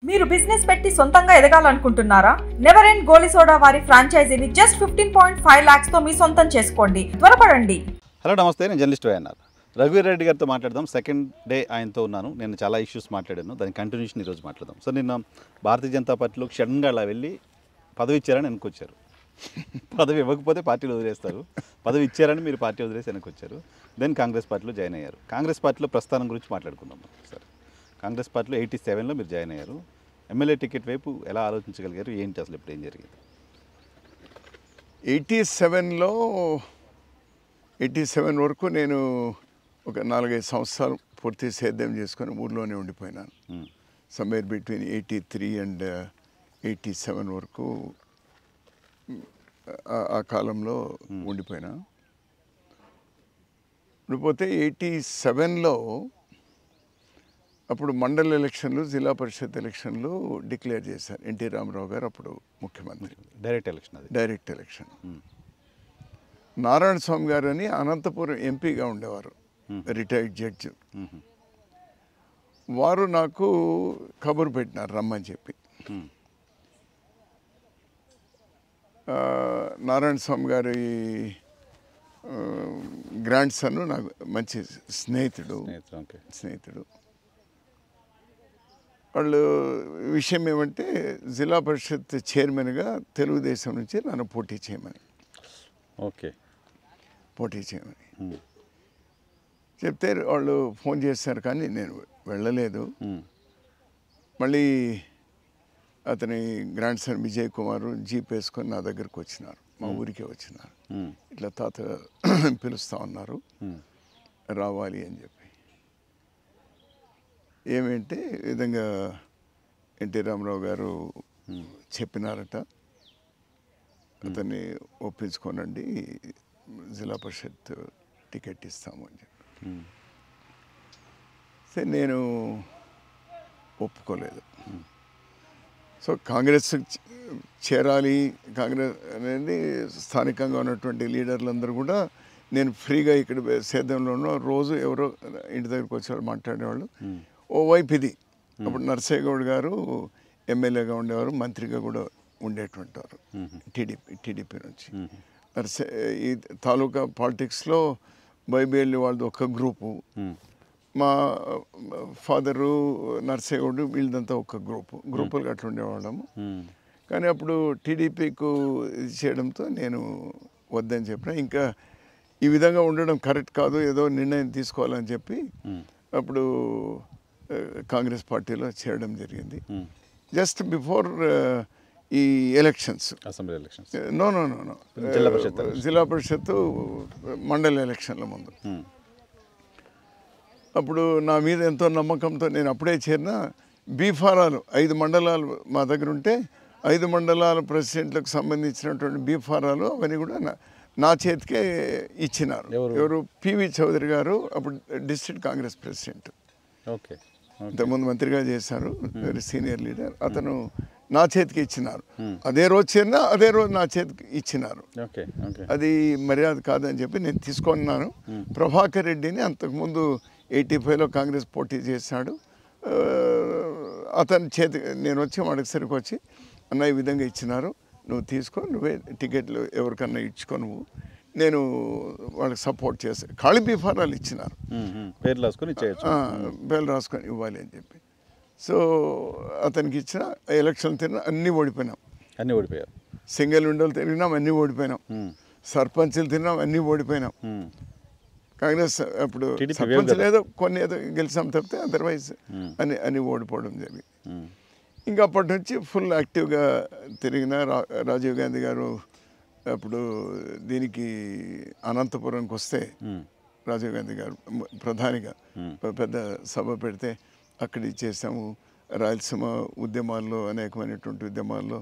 మీరు బిజినెస్ పెట్టి సొంతంగా ఎదగాలనుకుంటున్నారా? నెవర్ ఎండ్ గోలీ సోడా వారి ఫ్రాంచైజీని జస్ట్ 15.5 lakhs తో మీ సొంతం చేసుకోండి. త్వరపడండి. హలో నమస్తే, నేను జర్నలిస్ట్ వైఎన్ఆర్ రఘువీర్ రెడ్డి గారితో మాట్లాడదాం. సెకండ్ డే ఆయనతో ఉన్నాను. నేను చాలా ఇష్యూస్ మాట్లాడాను, దాని కంటిన్యూషన్ ఈరోజు మాట్లాడదాం. సో నిన్న భారతీయ జనతా పార్టీలో క్షణంగా అలా వెళ్ళి పదవి ఇచ్చారని వెనకొచ్చారు. పదవి ఇవ్వకపోతే పార్టీలు వదిలేస్తారు, పదవి ఇచ్చారని మీరు పార్టీ వదిలేసి వెనకొచ్చారు. దెన్ కాంగ్రెస్ పార్టీలో జాయిన్ అయ్యారు. కాంగ్రెస్ పార్టీలో ప్రస్థానం గురించి మాట్లాడుకుందాం. సరే, కాంగ్రెస్ పార్టీలో 87లో మీరు జాయిన్ అయ్యారు. ఎమ్మెల్యే టికెట్ వైపు ఎలా ఆలోచించగలిగారు? ఏంటి అసలు ఇప్పుడు ఏం జరిగింది? 87 వరకు నేను ఒక 4-5 సంవత్సరాలు పూర్తి సేద్యం చేసుకొని ఊర్లోనే ఉండిపోయినాను. సమ్వేర్ బిట్వీన్ 83 అండ్ 87 వరకు ఆ కాలంలో ఉండిపోయినా. ఉండిపోతే 87లో అప్పుడు మండల ఎలక్షన్లు, జిల్లా పరిషత్ ఎలక్షన్లు డిక్లేర్ చేశారు. ఎన్టీ రామారావు గారు అప్పుడు ముఖ్యమంత్రి. Direct election. నారాయణ స్వామి గారు అని అనంతపురం ఎంపీగా ఉండేవారు, రిటైర్డ్ జడ్జి. వారు నాకు కబురు పెట్టినారు రమ్మని చెప్పి. నారాయణ స్వామి గారి గ్రాండ్ సన్ నాకు మంచి స్నేహితుడు. వాళ్ళు విషయం ఏమంటే జిల్లా పరిషత్ చైర్మన్గా తెలుగుదేశం నుంచి నన్ను పోటీ చేయమని చెప్తే వాళ్ళు ఫోన్ చేశారు, కానీ నేను వెళ్ళలేదు. మళ్ళీ అతని grand son Vijay Kumar jeep వేసుకొని నా దగ్గరకు వచ్చినారు, మా ఊరికే వచ్చినారు. ఇట్లా తాత పిలుస్తూ ఉన్నారు, రావాలి అని చెప్పి. ఏమంటే ఈ విధంగా ఎన్టీ రామారావు గారు చెప్పినారట, అతన్ని ఒప్పించుకోనండి, జిల్లా పరిషత్ టికెట్ ఇస్తాము అని చెప్పి. సరే, నేను ఒప్పుకోలేదు. సో కాంగ్రెస్ చేరాలి, కాంగ్రెస్ అనేది స్థానికంగా ఉన్నటువంటి లీడర్లందరూ కూడా నేను ఫ్రీగా ఇక్కడ సేద్యంలో రోజు ఎవరో ఇంటి దగ్గరికి వచ్చేవాళ్ళు మాట్లాడేవాళ్ళు. ఓవైపు ఇది అప్పుడు నర్సయ్య గౌడ్ గారు ఎమ్మెల్యేగా ఉండేవారు, మంత్రిగా కూడా ఉండేటువంటి వారు టీడీపీ నుంచి. ఈ తాలూకా పాలిటిక్స్లో బైబేళ్ళి వాళ్ళది ఒక గ్రూపు, మా ఫాదరు నర్సయ్య గౌడ్ వీళ్ళదంతా ఒక గ్రూపులుగా అట్లా ఉండేవాళ్ళము. కానీ అప్పుడు టీడీపీకు ఇది చేయడంతో నేను వద్దని చెప్పిన. ఇంకా ఈ విధంగా ఉండడం కరెక్ట్ కాదు, ఏదో నిర్ణయం తీసుకోవాలని చెప్పి అప్పుడు కాంగ్రెస్ పార్టీలో చేరడం జరిగింది. జస్ట్ బిఫోర్ ఈ ఎలక్షన్స్, అసెంబ్లీ ఎలక్షన్స్, నో జిల్లా పరిషత్ మండల ఎలక్షన్ల ముందు. అప్పుడు నా మీద ఎంతో నమ్మకంతో నేను అప్పుడే చేరిన. బీఫారాలు 5 మండలాలు మా దగ్గర ఉంటే 5 మండలాల ప్రెసిడెంట్లకు సంబంధించినటువంటి బీఫారాలు అవన్నీ కూడా నా చేతికే ఇచ్చినారు. ఎవరు? పివి చౌదరి గారు, అప్పుడు డిస్ట్రిక్ట్ కాంగ్రెస్ ప్రెసిడెంట్. ఇంతకుముందు మంత్రిగా చేశారు, వెరీ సీనియర్ లీడర్. అతను నా చేతికి ఇచ్చినారు. అదే రోజు చేరినా అదే రోజు నా చేతికి ఇచ్చినారు. అది మర్యాద కాదని చెప్పి నేను తీసుకున్నాను. ప్రభాకర్ రెడ్డిని అంతకుముందు 85లో కాంగ్రెస్ పోటీ చేశాడు. అతని చేతి నేను వచ్చి వాడికి సరికి వచ్చి, అన్న ఈ విధంగా ఇచ్చినారు, నువ్వు తీసుకో, నువ్వే టికెట్లు ఎవరికన్నా ఇచ్చుకో, నువ్వు నేను వాళ్ళకి సపోర్ట్ చేస్తాను. ఖాళీ బీఫారాలు ఇచ్చినారు, పేర్లు రాసుకొని ఇవ్వాలి అని చెప్పి. సో అతనికి ఇచ్చిన ఎలక్షన్ తిరిగినా అన్నీ ఓడిపోయినాం. సింగిల్ విండోలు తిరిగినాం, అన్నీ ఓడిపోయినాం. సర్పంచ్లు తిరిగినాం, అన్నీ ఓడిపోయినాం. కాంగ్రెస్ అప్పుడు సర్పంచ్ లేదో కొన్ని ఏదో గెలిచాం తప్పితే అదర్వైజ్ అన్ని ఓడిపోవడం జరిగింది. ఇంకా అప్పటి నుంచి ఫుల్ యాక్టివ్గా తిరిగిన. రాజీవ్ గాంధీ గారు అప్పుడు దీనికి అనంతపురంకి వస్తే, రాజీవ్ గాంధీ గారు ప్రధానిగా పెద్ద సభ పెడితే అక్కడ చేసాము. రాయలసీమ ఉద్యమాల్లో, అనేకమైనటువంటి ఉద్యమాల్లో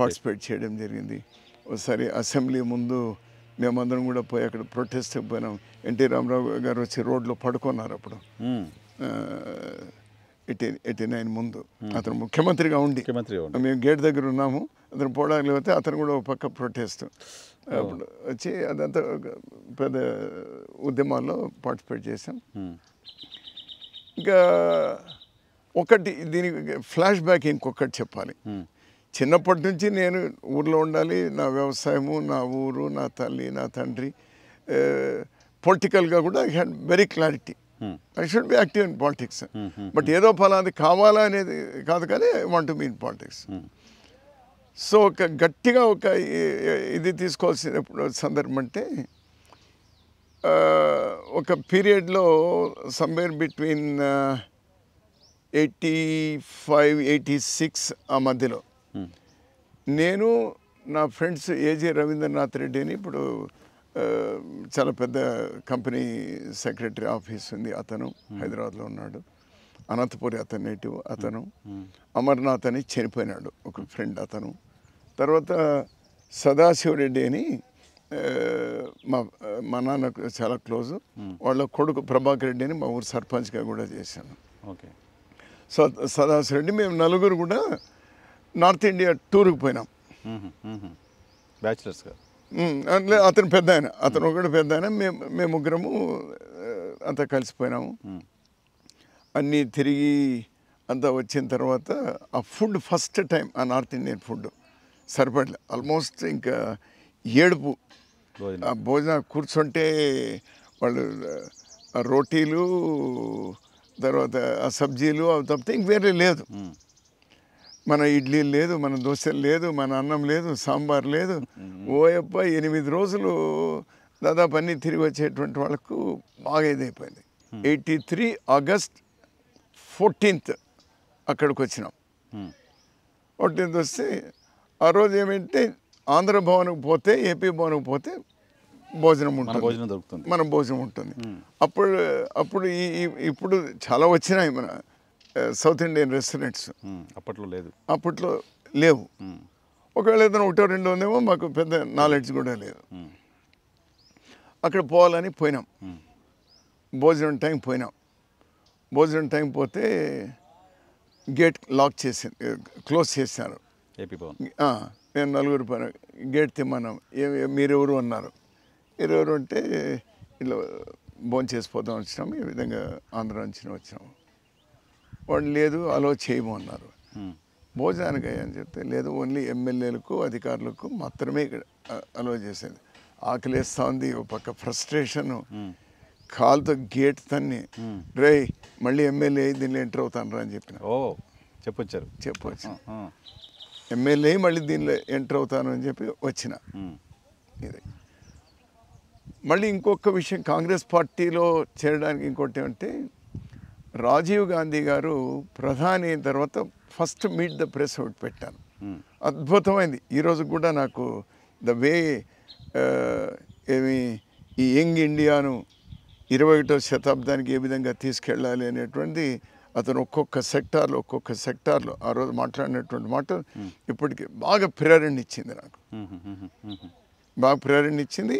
పార్టిసిపేట్ చేయడం జరిగింది. ఒకసారి అసెంబ్లీ ముందు మేమందరం కూడా పోయి అక్కడ ప్రొటెస్ట్ పోయినాం. ఎన్టీ రామారావు గారు వచ్చి రోడ్లో పడుకున్నారు అప్పుడు 89 ముందు. అతను ముఖ్యమంత్రిగా ఉండి మేము గేట్ దగ్గర ఉన్నాము, అతను పోవడానికి లేకపోతే అతను కూడా ఒక పక్క ప్రొటెస్ట్. అప్పుడు వచ్చి అదంతా పెద్ద ఉద్యమాల్లో పార్టిసిపేట్ చేసాం. ఇంకా ఒకటి దీనికి ఫ్లాష్ బ్యాక్ ఇంకొకటి చెప్పాలి. చిన్నప్పటి నుంచి నేను ఊర్లో ఉండాలి, నా వ్యవసాయము, నా ఊరు, నా తల్లి, నా తండ్రి, పొలిటికల్గా కూడా I had very clarity. I should be active in politics. But ఏదో ఫలాది కావాలా అనేది కాదు, కానీ I want to be in politics. So ఒక గట్టిగా ఒక ఇది తీసుకోవాల్సిన సందర్భం అంటే ఒక పీరియడ్లో సమ్వేర్ బిట్వీన్ 85-86 ఆ మధ్యలో నేను నా ఫ్రెండ్స్ ఏజే రవీంద్రనాథ్ రెడ్డి అని ఇప్పుడు చాలా పెద్ద కంపెనీ సెక్రటరీ ఆఫీస్ ఉంది, అతను హైదరాబాద్లో ఉన్నాడు. అనంతపురి అతను నేటివ్, అతను అమర్నాథ్ అని చనిపోయినాడు ఒక ఫ్రెండ్ అతను. తర్వాత సదాశివరెడ్డి అని మా నాన్నకు చాలా క్లోజు, వాళ్ళ కొడుకు ప్రభాకర్ రెడ్డి అని మా ఊరు సర్పంచ్గా కూడా చేశాను. ఓకే. సదాశివరెడ్డి మేము నలుగురు కూడా నార్త్ ఇండియా టూర్కి పోయినాం. బ్యాచిలర్స్గా. అతను పెద్ద ఆయన, అతను ఒకటి పెద్ద ఆయన, మేము ముగ్గురము అంతా కలిసిపోయినాము. అన్నీ తిరిగి అంతా వచ్చిన తర్వాత ఆ ఫుడ్ ఫస్ట్ టైం ఆ నార్త్ ఇండియన్ ఫుడ్ సరిపడలే. ఆల్మోస్ట్ ఇంకా ఏడుపు. ఆ భోజనం కూర్చుంటే వాళ్ళు ఆ రోటీలు, తర్వాత ఆ సబ్జీలు అవి తప్పితే ఇంక వేరే లేదు. మన ఇడ్లీ లేదు, మన దోశలు లేదు, మన అన్నం లేదు, సాంబార్ లేదు. ఓయప్ప 8 రోజులు దాదాపు అన్నీ తిరిగి వచ్చేటువంటి వాళ్ళకు బాగా ఇదైపోయింది. 83 ఆగస్ట్ 14th అక్కడికి వచ్చినాం. 14th వస్తే ఆ రోజు ఏమంటే ఆంధ్ర భవన్కి పోతే, ఏపీ భవన్కి పోతే భోజనం ఉంటుంది, మన భోజనం ఉంటుంది. అప్పుడు ఇప్పుడు చాలా వచ్చినాయి మన సౌత్ ఇండియన్ రెస్టారెంట్స్. అప్పట్లో లేవు. ఒకవేళ ఏదైనా ఒకటో రెండో ఉందేమో, మాకు పెద్ద నాలెడ్జ్ కూడా లేదు. అక్కడ పోవాలని పోయినాం. భోజనం టైం పోయినాం. భోజనం టైం పోతే గేట్ లాక్ క్లోజ్ చేశారు. నేను నలుగురు పైన గేట్ తిమ్మన్నాం. మీరెవరు అన్నారు. మీరెవరు అంటే ఇట్లా భోజనం చేసిపోదాం వచ్చినాము, ఈ విధంగా ఆంధ్ర నుంచి వచ్చినాము. వాళ్ళు లేదు అలో చేయము అన్నారు. భోజనానికి అని చెప్తే లేదు, ఓన్లీ ఎమ్మెల్యేలకు అధికారులకు మాత్రమే ఇక్కడ అలో చేసేది. ఆకలిస్తూ ఉంది, ఒక పక్క ఫ్రస్ట్రేషను, కాలుతో గేట్ తన్ని రే మళ్ళీ ఎమ్మెల్యే దీనిలో ఎంటర్ అవుతాను అని చెప్పిన. చెప్పొచ్చు ఎమ్మెల్యే మళ్ళీ దీనిలో ఎంటర్ అవుతాను అని చెప్పి వచ్చిన. ఇది మళ్ళీ ఇంకొక విషయం, కాంగ్రెస్ పార్టీలో చేరడానికి ఇంకోటి ఏమంటే, రాజీవ్ గాంధీ గారు ప్రధాని అయిన తర్వాత ఫస్ట్ మీట్ ద ప్రెస్ ఒకటి పెట్టాను. అద్భుతమైంది. ఈరోజు కూడా నాకు ద వే ఈ యంగ్ ఇండియాను 21వ శతాబ్దానికి ఏ విధంగా తీసుకెళ్ళాలి అనేటువంటిది అతను ఒక్కొక్క సెక్టార్లో ఆ రోజు మాట్లాడినటువంటి మాట ఇప్పటికీ బాగా ప్రేరణ ఇచ్చింది నాకు. బాగా ప్రేరణ ఇచ్చింది.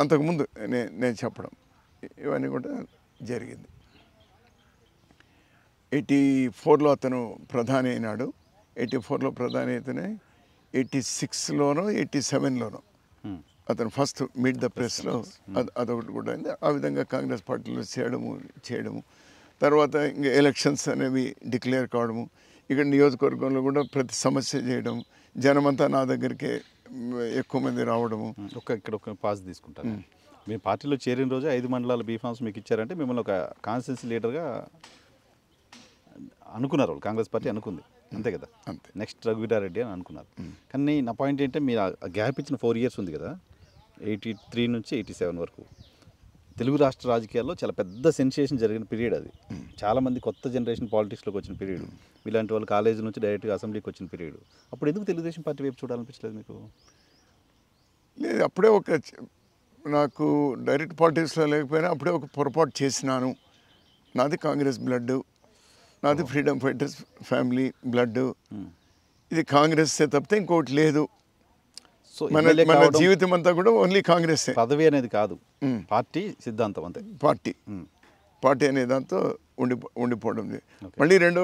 అంతకుముందు నేను చెప్పడం ఇవన్నీ కూడా జరిగింది. 84లో అతను ప్రధాని అయినాడు. 84లో ప్రధాని అయితేనే 86లోనో 87లోనో అతను ఫస్ట్ మీట్ ద ప్రెస్లో అదొకటి కూడా అయింది. ఆ విధంగా కాంగ్రెస్ పార్టీలో చేయడము తర్వాత ఇంకా ఎలక్షన్స్ అనేవి డిక్లేర్ కావడము, ఇక్కడ నియోజకవర్గంలో కూడా ప్రతి సమస్య చేయడం, జనమంతా నా దగ్గరికే ఎక్కువ మంది రావడము. ఇక్కడ ఒక పాస్ తీసుకుంటాను. మీ పార్టీలో చేరిన రోజు 5 మండలాల బీఫామ్స్ మీకు ఇచ్చారంటే మిమ్మల్ని ఒక కాన్స్టిట్యూన్సీ లీడర్గా అనుకున్నారు వాళ్ళు, కాంగ్రెస్ పార్టీ అనుకుంది, అంతే కదా. అంతే. నెక్స్ట్ రఘువీరారెడ్డి అని అనుకున్నారు. కానీ నా పాయింట్ ఏంటంటే మీరు ఆ గ్యాప్ ఇచ్చిన 4 years ఉంది కదా, 83 నుంచి 87 వరకు తెలుగు రాష్ట్ర రాజకీయాల్లో చాలా పెద్ద సెన్సేషన్ జరిగిన పీరియడ్ అది. చాలామంది కొత్త జనరేషన్ పాలిటిక్స్లోకి వచ్చిన పీరియడ్. ఇలాంటి వాళ్ళు కాలేజీ నుంచి డైరెక్ట్గా అసెంబ్లీకి వచ్చిన పీరియడ్. అప్పుడు ఎందుకు తెలుగుదేశం పార్టీ వైపు చూడాలనిపించలేదు మీకు? లేదు, అప్పుడే నాకు డైరెక్ట్ పాలిటిక్స్లో లేకపోయినా అప్పుడే ఒక పొరపాటు చేసినాను. నాది కాంగ్రెస్ బ్లడ్, నాది ఫ్రీడమ్ ఫైటర్స్ ఫ్యామిలీ బ్లడ్. ఇది కాంగ్రెస్ తప్పితే ఇంకోటి లేదు. సో మన జీవితం అంతా కూడా ఓన్లీ కాంగ్రెస్. పదవి అనేది కాదు, పార్టీ సిద్ధాంతం అంతే. పార్టీ అనే దాంతో ఉండిపోవడం. మళ్ళీ రెండో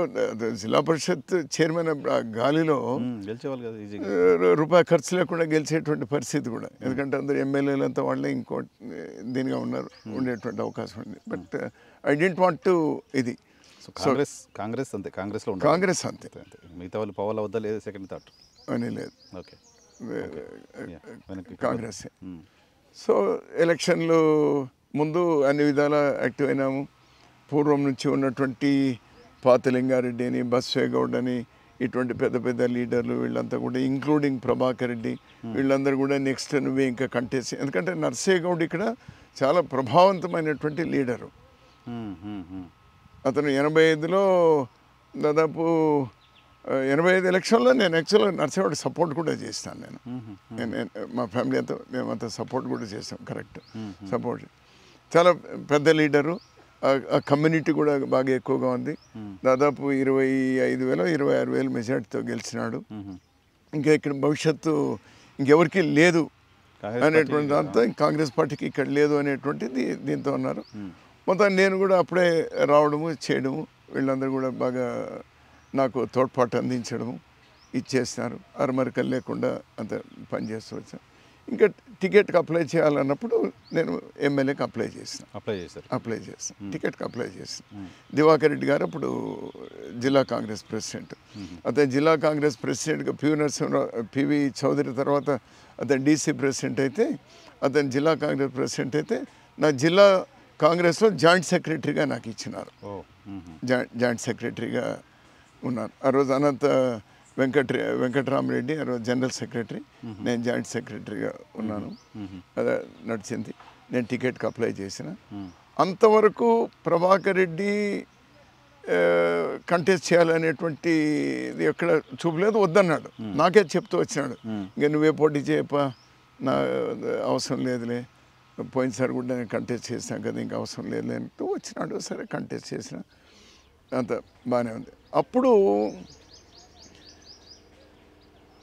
జిల్లా పరిషత్ చైర్మన్ గాలిలో రూపాయి ఖర్చు లేకుండా గెలిచేటువంటి పరిస్థితి కూడా, ఎందుకంటే అందరు ఎమ్మెల్యేలు అంతా వాళ్ళే ఇంకో దీనిగా ఉండేటువంటి అవకాశం ఉంది. But I didn't want to ఇది. సో కాంగ్రెస్ అంతే, కాంగ్రెస్లో ఉండాలి. కాంగ్రెస్ అంతే, మిగతా వాళ్ళు పవర్లో వద్ద లేదు, సెకండ్ థాట్ అని లేదు, ఓకే కాంగ్రెస్. సో ఎలక్షన్లు ముందు అన్ని విధాలా యాక్టివ్ అయినాము. పూర్వం నుంచి ఉన్నటువంటి పాతలింగారెడ్డి అని, బస్వేగౌడ్ అని, ఇటువంటి పెద్ద పెద్ద లీడర్లు వీళ్ళంతా కూడా, ఇంక్లూడింగ్ ప్రభాకర్ రెడ్డి, వీళ్ళందరూ కూడా నెక్స్ట్ నువ్వే ఇంకా కంటెస్ట్. ఎందుకంటే నర్సేగౌడ్ ఇక్కడ చాలా ప్రభావవంతమైనటువంటి లీడరు. అతను 85లో దాదాపు 85 ఎలక్షన్లో నేను యాక్చువల్గా నర్సేగౌడ్ సపోర్ట్ కూడా చేస్తాను. నేను మా ఫ్యామిలీ అంతా మేమంతా సపోర్ట్ కూడా చేస్తాం. Correct, support. చాలా పెద్ద లీడరు. ఆ కమ్యూనిటీ కూడా బాగా ఎక్కువగా ఉంది. దాదాపు 25,000 26,000 మెజార్టీతో గెలిచినాడు. ఇంకా ఇక్కడ భవిష్యత్తు ఇంకెవరికి లేదు అనేటువంటి దాంతో కాంగ్రెస్ పార్టీకి ఇక్కడ లేదు అనేటువంటిది దీంతో ఉన్నారు. మొత్తం నేను కూడా అప్పుడే రావడము చేయడము, వీళ్ళందరూ కూడా బాగా నాకు తోడ్పాటు అందించడము ఇచ్చేసినారు. అరమరికలు లేకుండా అంత పనిచేస్తూ వచ్చాను. ఇంకా టికెట్కి అప్లై చేయాలన్నప్పుడు నేను ఎమ్మెల్యేకి అప్లై చేస్తాను, టికెట్కి అప్లై చేస్తాను. దివాకర్ రెడ్డి గారు అప్పుడు జిల్లా కాంగ్రెస్ ప్రెసిడెంట్. అతను జిల్లా కాంగ్రెస్ ప్రెసిడెంట్గా పివి చౌదరి తర్వాత అతను డీసీ ప్రెసిడెంట్ అయితే, అతను జిల్లా కాంగ్రెస్ ప్రెసిడెంట్ అయితే నా జిల్లా కాంగ్రెస్లో జాయింట్ సెక్రటరీగా నాకు ఇచ్చినారు. జాయింట్ సెక్రటరీగా ఉన్నాను. ఆ రోజు అనంత వెంకటరామరెడ్డి ఆ రోజు జనరల్ సెక్రటరీ, నేను జాయింట్ సెక్రటరీగా ఉన్నాను. అదే నడిచింది. నేను టికెట్కి అప్లై చేసిన. అంతవరకు ప్రభాకర్ రెడ్డి కంటెస్ట్ చేయాలనేటువంటి ఇది ఎక్కడ చూపలేదు, వద్దన్నాడు. నాకే చెప్తూ వచ్చినాడు, ఇంకా నువ్వే పోటీ చేయప్ప, నా అవసరం లేదులే, పోయినసారి కూడా నేను కంటెస్ట్ చేసినా కదా, ఇంకా అవసరం లేదులే అంటూ వచ్చినాడు. సరే కంటెస్ట్ చేసిన, అంత బాగానే ఉంది. అప్పుడు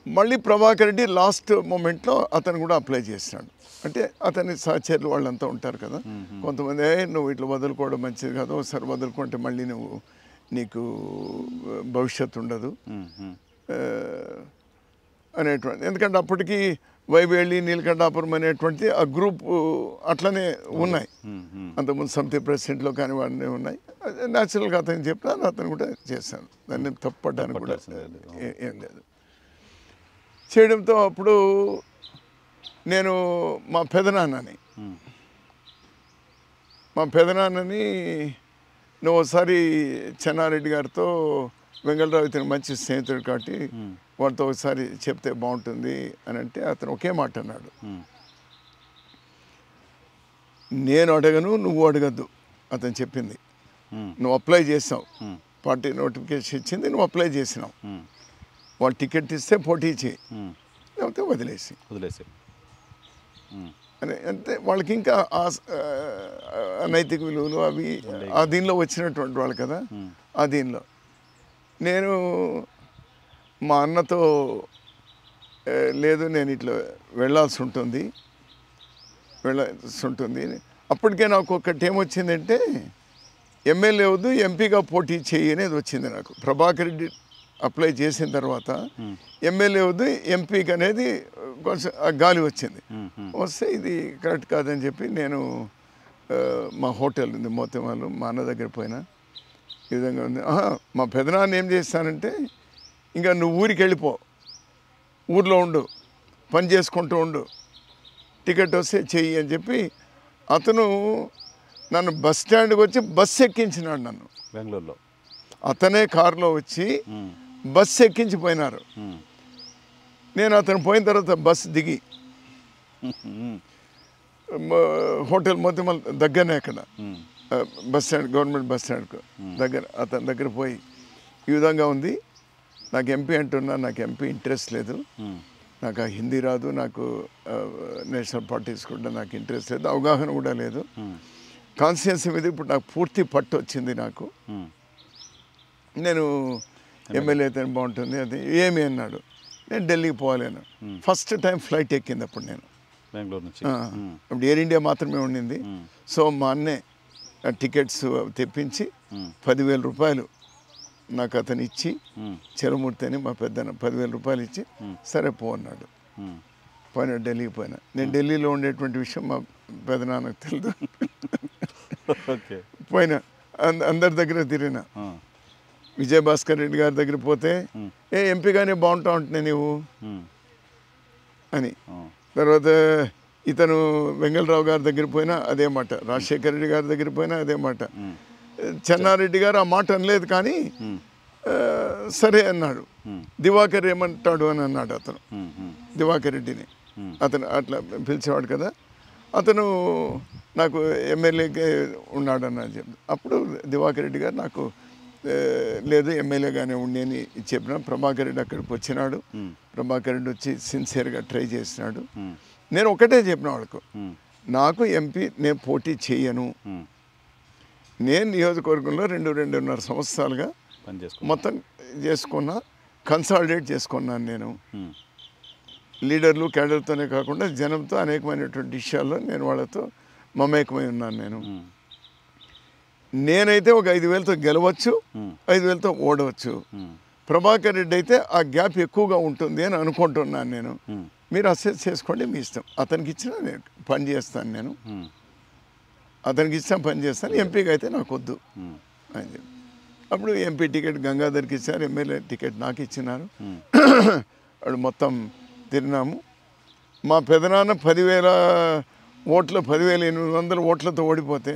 మళ్ళీ ప్రభాకర్ రెడ్డి లాస్ట్ మూమెంట్లో అతను కూడా అప్లై చేసినాడు. అంటే అతని సహచరులు వాళ్ళంతా ఉంటారు కదా, కొంతమంది నువ్వు ఇట్లా వదులుకోవడం మంచిది కాదు, ఒకసారి వదులుకుంటే మళ్ళీ నీకు భవిష్యత్తు ఉండదు అనేటువంటి. ఎందుకంటే అప్పటికి వైవేళి, నీలకంఠాపురం అనేటువంటి ఆ గ్రూప్ అట్లనే ఉన్నాయి. అంతకుముందు సమితి ప్రెసిడెంట్లో కానీ వాడిని ఉన్నాయి. న్యాచురల్గా అతను చెప్పినాను, అతను కూడా చేశాను. దాన్ని తప్పడానికి కూడా ఏం లేదు. చేయడంతో అప్పుడు నేను మా పెదనాన్నని నువ్వు ఒకసారి చెన్నారెడ్డి గారితో, వెంగళరావు ఇతను మంచి స్నేహితుడు కాబట్టి వాడితో ఒకసారి చెప్తే బాగుంటుంది అని అంటే, అతను ఒకే మాట అన్నాడు, నేను అడగను, నువ్వు అడగద్దు. అతను చెప్పింది, నువ్వు అప్లై చేసావు, పార్టీ నోటిఫికేషన్ ఇచ్చింది, నువ్వు అప్లై చేసినావు, వాళ్ళు టికెట్ ఇస్తే పోటీ చేయి, లేకపోతే వదిలేసి అని. అంటే వాళ్ళకి ఇంకా నైతిక విలువలు అవి ఆ దీనిలో వచ్చినటువంటి వాళ్ళు కదా. ఆ దీనిలో నేను మా అన్నతో లేదు, నేను ఇట్లా వెళ్ళాల్సి ఉంటుంది. అప్పటికే నాకు ఒకటి ఏమొచ్చిందంటే, ఎమ్మెల్యే వద్దు, ఎంపీగా పోటీ చేయి అనేది వచ్చింది నాకు. ప్రభాకర్ రెడ్డి అప్లై చేసిన తర్వాత ఎమ్మెల్యే వద్దు, ఎంపీకి అనేది కొంచెం గాలి వచ్చింది. వస్తే ఇది కరెక్ట్ కాదని చెప్పి నేను మా హోటల్ ఉంది మోతేమాలు, మా అన్న దగ్గర పోయినా. ఈ విధంగా ఉంది. మా పెదనాన్న ఏం చేస్తానంటే, ఇంకా నువ్వు ఊరికి వెళ్ళిపో, ఊర్లో ఉండు, పని చేసుకుంటూ ఉండు, టికెట్ వస్తే చెయ్యి అని చెప్పి అతను నన్ను బస్ స్టాండ్కి వచ్చి బస్సు ఎక్కించినాడు. నన్ను బెంగళూరులో అతనే కారులో వచ్చి బస్సు ఎక్కించిపోయినారు. నేను అతను పోయిన తర్వాత బస్సు దిగి హోటల్ మోతిమల్ దగ్గరనే, అక్కడ బస్ స్టాండ్, గవర్నమెంట్ బస్ స్టాండ్కు దగ్గర, అతని దగ్గర పోయి ఈ విధంగా ఉంది, నాకు ఎంపీ అంటున్నా, నాకు ఎంపీ ఇంట్రెస్ట్ లేదు, నాకు ఆ హిందీ రాదు, నాకు నేషనల్ పార్టీస్ కూడా నాకు ఇంట్రెస్ట్ లేదు, అవగాహన కూడా లేదు, కాన్స్టిట్యున్సీ మీద ఇప్పుడు నాకు పూర్తి పట్టు వచ్చింది, నాకు నేను ఎమ్మెల్యే అయితే బాగుంటుంది. అది ఏమి అన్నాడు. నేను ఢిల్లీకి పోలేను. ఫస్ట్ టైం ఫ్లైట్ ఎక్కింది అప్పుడు నేను బెంగళూరు నుంచి. అప్పుడు ఎయిర్ ఇండియా మాత్రమే ఉండింది. సో మా అన్నే టికెట్స్ తెప్పించి 10,000 రూపాయలు నాకు అతను ఇచ్చి, చిరమూర్తి అని మా పెద్దన్న 10,000 రూపాయలు ఇచ్చి, సరే పో అన్నాడు. పోయినా, ఢిల్లీకి పోయినా. నేను ఢిల్లీలో ఉండేటువంటి విషయం మా పెదనాన్నకు తెలియదు. పోయినా అందరి దగ్గర తిరిగిన. ఆ. విజయభాస్కర్ రెడ్డి గారి దగ్గర పోతే ఎంపీగానే బాగుంటా ఉంటున్నాయి నీవు అని. తర్వాత ఇతను వెంగళరావు గారి దగ్గర పోయినా అదే మాట, రాజశేఖర రెడ్డి గారి దగ్గర పోయినా అదే మాట. చెన్నారెడ్డి గారు ఆ మాట అనలేదు కానీ సరే అన్నాడు. దివాకర్ ఏమంటాడు అని అన్నాడు అతను, దివాకర్ రెడ్డిని అతను అట్లా పిలిచేవాడు కదా. అతను నాకు ఎమ్మెల్యేకే ఉన్నాడని చెప్పి అప్పుడు దివాకర్ రెడ్డి గారు నాకు లేదు ఎమ్మెల్యేగానే ఉండి అని చెప్పిన. ప్రభాకర్ రెడ్డి అక్కడికి వచ్చినాడు. ప్రభాకర్ రెడ్డి వచ్చి సిన్సియర్గా ట్రై చేసినాడు. నేను ఒకటే చెప్పిన వాళ్ళకు, నాకు ఎంపీ నేను పోటీ చేయను. నేను నియోజకవర్గంలో 2-2.5 సంవత్సరాలుగా మొత్తం చేసుకున్నా, కన్సాలిడేట్ చేసుకున్నాను. నేను లీడర్లు క్యాడర్తోనే కాకుండా జనంతో అనేకమైనటువంటి విషయాల్లో నేను వాళ్ళతో మమేకమై ఉన్నాను. నేనైతే ఒక 5,000తో గెలవచ్చు, 5,000తో ఓడవచ్చు. ప్రభాకర్ రెడ్డి అయితే ఆ గ్యాప్ ఎక్కువగా ఉంటుంది అని అనుకుంటున్నాను. నేను మీరు అసెస్ చేసుకోండి, మీ ఇష్టం. అతనికి ఇచ్చిన నేను పని చేస్తాను, నేను అతనికి ఇచ్చిన పని చేస్తాను, ఎంపీకి అయితే నాకు వద్దు అని చెప్పి అప్పుడు ఎంపీ టికెట్ గంగాధర్కి ఇచ్చారు, ఎమ్మెల్యే టికెట్ నాకు ఇచ్చినారు. అప్పుడు మొత్తం తిరిగినాము. మా పెదనాన్న 10,000 ఓట్లు 10,800 ఓట్లతో ఓడిపోతే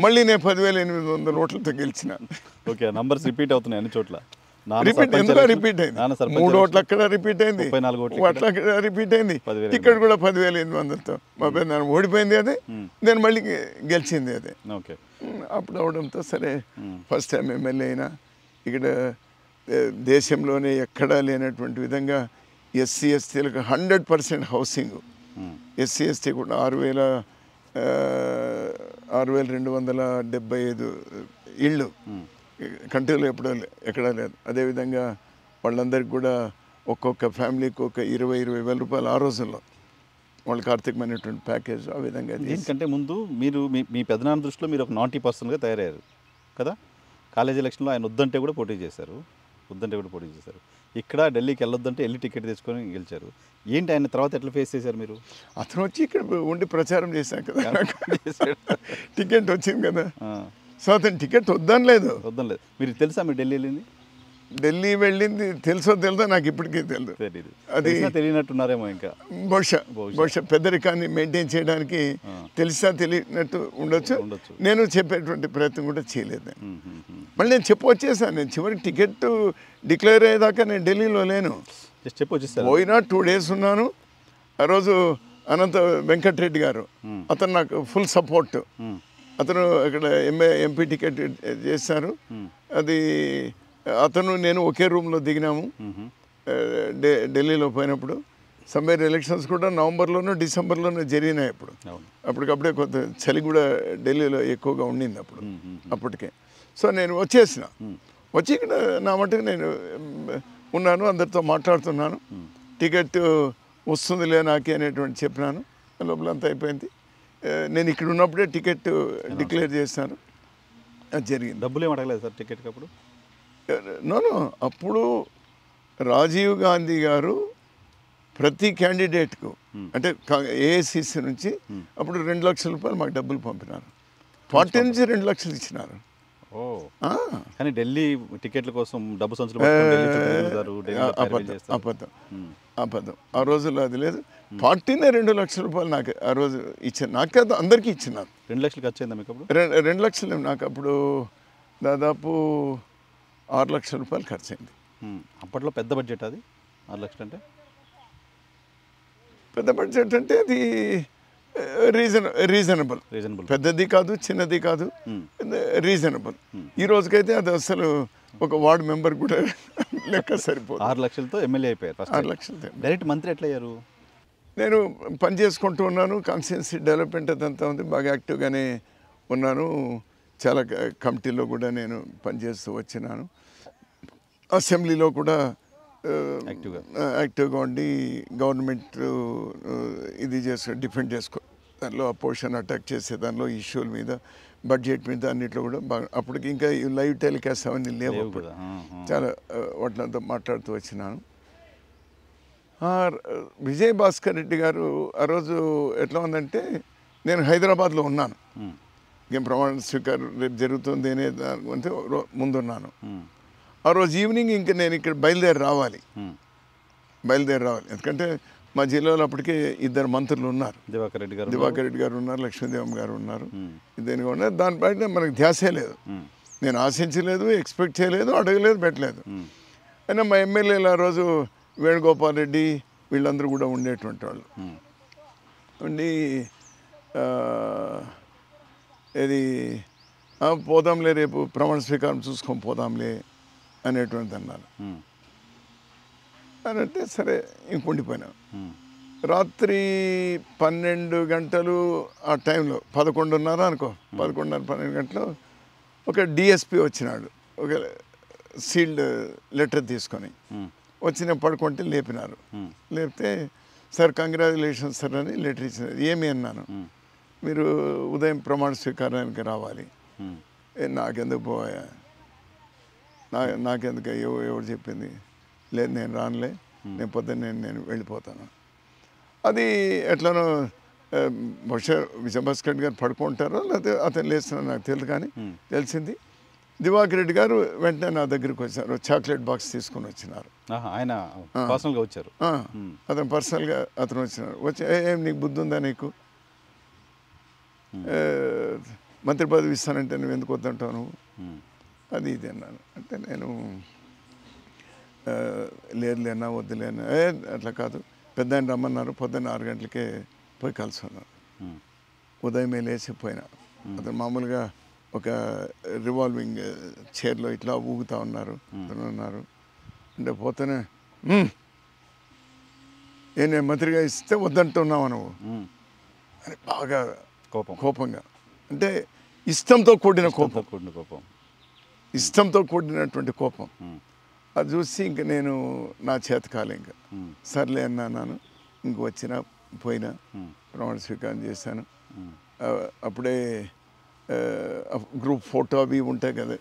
మళ్ళీ నేను 10,800 ఓట్లతో గెలిచిన. ఓకే, నంబర్స్ రిపీట్ అవుతున్నాయి అన్ని చోట్ల. రిపీట్ ఎందులో రిపీట్ అయింది, 3 ఓట్లు అక్కడ రిపీట్ అయింది, అట్లా రిపీట్ అయింది. ఇక్కడ కూడా 10,800తో మా పెద్దనాన్న ఓడిపోయింది అదే, నేను మళ్ళీ గెలిచింది అదే. అప్పుడు అవడంతో సరే ఫస్ట్ టైం ఎమ్మెల్యే అయినా. ఇక్కడ దేశంలోనే ఎక్కడా లేనటువంటి విధంగా ఎస్సీ ఎస్టీలకు 100% హౌసింగ్. ఎస్సీ ఎస్టీ కూడా 6,275 ఇళ్ళు కంట్రీలో ఎక్కడా లేదు. అదేవిధంగా వాళ్ళందరికీ కూడా ఒక్కొక్క ఫ్యామిలీకి ఒక 20,000 రూపాయలు ఆ రోజుల్లో వాళ్ళకి ఆర్థికమైనటువంటి ప్యాకేజ్. ఆ విధంగా దీనికంటే ముందు మీరు మీ పెద్దనాన్న దృష్టిలో మీరు ఒక నాటీ పర్సన్గా తయారయ్యారు కదా. కాలేజ్ ఎలక్షన్లో ఆయన వద్దంటే కూడా పోటీ చేశారు. ఇక్కడ ఢిల్లీకి వెళ్ళొద్దంటే వెళ్ళి టికెట్ తెచ్చుకొని గెలిచారు. ఏంటి ఆయన తర్వాత ఎట్లా ఫేస్ చేశారు మీరు? అతను వచ్చి ఇక్కడ ఉండి ప్రచారం చేశాను కదా, టికెట్ వచ్చింది కదా. సో అతను టికెట్ వద్దనలేదు. మీరు తెలుసా మీరు ఢిల్లీ వెళ్ళింది తెలుసో తెలుదో నాకు ఇప్పటికీ తెలియదు. అది తెలియనట్టున్నారేమో. ఇంకా బహుశా పెద్దరికాన్ని మెయింటైన్ చేయడానికి తెలిసా తెలియనట్టు ఉండొచ్చు. నేను చెప్పేటువంటి ప్రయత్నం కూడా చేయలేదు. మళ్ళీ నేను వచ్చేసాను. నేను చివరికి టికెట్ డిక్లేర్ అయ్యేదాకా నేను ఢిల్లీలో లేను. పోయినా 2 days ఉన్నాను. ఆ రోజు అనంత వెంకటరెడ్డి గారు అతను నాకు ఫుల్ సపోర్ట్. అతను అక్కడ ఎంపీ టికెట్ చేశారు. అది అతను నేను ఒకే రూమ్లో దిగినాము ఢిల్లీలో పోయినప్పుడు. సమ్మర్ ఎలక్షన్స్ కూడా నవంబర్లోనూ డిసెంబర్లోనూ జరిగినాయి. అప్పటికప్పుడే కొంత చలి కూడా ఢిల్లీలో ఎక్కువగా ఉండింది అప్పటికే. సో నేను వచ్చి ఇక్కడ నా మటుకు నేను ఉన్నాను, అందరితో మాట్లాడుతున్నాను. టికెట్ వస్తుందిలే నాకే అనేటువంటి చెప్పినాను. లోపలంతా అయిపోయింది. నేను ఇక్కడ ఉన్నప్పుడే టికెట్ డిక్లేర్ చేశాను. అది జరిగింది. డబ్బులు ఏమి అడగలేదు సార్ టికెట్కి అప్పుడు? నో అప్పుడు రాజీవ్ గాంధీ గారు ప్రతి క్యాండిడేట్కు అంటే ఏఐసిసి నుంచి అప్పుడు 2 లక్షల రూపాయలు మాకు డబ్బులు పంపినారు. పార్టీ నుంచి 2 లక్షలు ఇచ్చినారు. కానీ ఢిల్లీ టికెట్ల కోసం డబ్బు సంచులు అబద్ధం. ఆ రోజుల్లో అది లేదు. పార్టీనే 2 లక్షల రూపాయలు నాకు ఆ రోజు ఇచ్చాను. నాకే అందరికీ ఇచ్చినారు. 2 లక్షలు ఖర్చు అయిందా మీకు అప్పుడు? 2 లక్షలు నాకు అప్పుడు దాదాపు 6 లక్షల రూపాయలు ఖర్చు అయింది. అప్పట్లో పెద్ద బడ్జెట్ అది 6 లక్షలు అంటే? పెద్ద బడ్జెట్ అంటే అది రీజనబుల్. పెద్దది కాదు, చిన్నది కాదు, రీజనబుల్. ఈ రోజుకైతే అది అసలు ఒక వార్డు మెంబర్ కూడా లెక్క సరిపోదు. 6 లక్షలతో ఎమ్మెల్యే అయిపోయారు. 6 లక్షలతో డైరెక్ట్ మంత్రి ఎట్లా అయ్యారు? నేను పని చేసుకుంటూ ఉన్నాను. కాన్స్టిట్యున్సీ డెవలప్మెంట్ అదంతా ఉంది. బాగా యాక్టివ్గానే ఉన్నాను. చాలా కమిటీలో కూడా నేను పనిచేస్తూ వచ్చినాను. అసెంబ్లీలో కూడా యాక్టివ్గా ఉండి గవర్నమెంట్ ఇది డిఫెండ్ దానిలో అపోజిషన్ అటాక్ చేసే దానిలో ఇష్యూల మీద, బడ్జెట్ మీద అన్నిట్లో కూడా బాగా. అప్పటికి ఇంకా లైవ్ టెలికాస్ట్ అవన్నీ లేవు. చాలా వాటినంతా మాట్లాడుతూ వచ్చినాను. విజయభాస్కర్ రెడ్డి గారు ఆ రోజు ఎట్లా ఉందంటే, నేను హైదరాబాద్లో ఉన్నాను. ఇంకేం ప్రమాణ స్వీకారం రేపు జరుగుతుంది అనే దానికంటే ముందున్నాను. ఆ రోజు ఈవినింగ్ ఇంకా నేను ఇక్కడ బయలుదేరి రావాలి. ఎందుకంటే మా జిల్లాలో అప్పటికే 2 మంత్రులు ఉన్నారు. దివాకర్ రెడ్డి గారు ఉన్నారు, లక్ష్మీదేవమ్మ గారు ఉన్నారు. ఇద్దరు ఉన్నారు. దానిపైన మనకు ధ్యాసే లేదు. నేను ఆశించలేదు, ఎక్స్పెక్ట్ చేయలేదు, అడగలేదు, పెట్టలేదు. అయినా మా ఎమ్మెల్యేలు ఆ రోజు వేణుగోపాల్ రెడ్డి వీళ్ళందరూ కూడా ఉండేటువంటి వాళ్ళు ఉండి ఇది పోదాంలే రేపు ప్రమాణ స్వీకారం చూసుకొని పోదాంలే అనేటువంటిది అన్నారు. అని అంటే సరే ఇంకుండిపోయినా. రాత్రి 12 గంటలు ఆ టైంలో 11:30 అనుకో, 11:30-12 గంటలు ఒక డిఎస్పి వచ్చినాడు, ఒక సీల్డ్ లెటర్ తీసుకొని వచ్చిన పడుకుంటే లేపినారు. లేపితే సార్ కంగ్రాచులేషన్స్ సార్ అని లెటర్ ఇచ్చినారు. ఏమి అన్నాను, మీరు ఉదయం ప్రమాణ స్వీకారానికి రావాలి. నాకెందుకు పోయా, నాకెందుకు ఎవరు చెప్పింది, లేదు నేను రానులే, నేను పొద్దున్న నేను వెళ్ళిపోతాను. అది ఎట్లనో బహుశా విజయభాస్కర్ రెడ్డి గారు పడుకుంటారో లేకపోతే అతను లేస్తున్నారో నాకు తెలియదు, కానీ తెలిసింది దివాకర్ రెడ్డి గారు వెంటనే నా దగ్గరికి వచ్చారు, చాక్లెట్ బాక్స్ తీసుకొని వచ్చినారు. ఆయన పర్సనల్గా వచ్చారు, అతను పర్సనల్గా అతను వచ్చినారు. వచ్చి ఏం నీకు బుద్ధి ఉందా, నీకు మంత్రి పదవి ఇస్తానంటే నువ్వు ఎందుకు వద్దంటావు నువ్వు, అది ఇది అన్నాను. అంటే నేను లేదులేనా వద్దులేనా, అట్లా కాదు, పెద్ద ఆయన రమ్మన్నారు, పొద్దున్న 6 గంటలకే పోయి కలిసి ఉన్నారు. ఉదయమే లేచి పోయినా. అతను మామూలుగా ఒక రివాల్వింగ్ చైర్లో ఇట్లా ఊగుతూ ఉన్నారు. అతను ఉన్నారు అంటే పోతేనే నేను మంత్రిగా ఇస్తే వద్దంటున్నావు నువ్వు అని బాగా కోపంగా, అంటే ఇష్టంతో కూడిన కోపం, ఇష్టంతో కూడినటువంటి కోపం. అది చూసి ఇంక నేను నా చేత కాలే, ఇంకా సర్లే అన్నాను. ఇంక వచ్చినా పోయినా ప్రమాణ స్వీకారం చేశాను. అప్పుడే గ్రూప్ ఫోటో అవి ఉంటాయి కదా,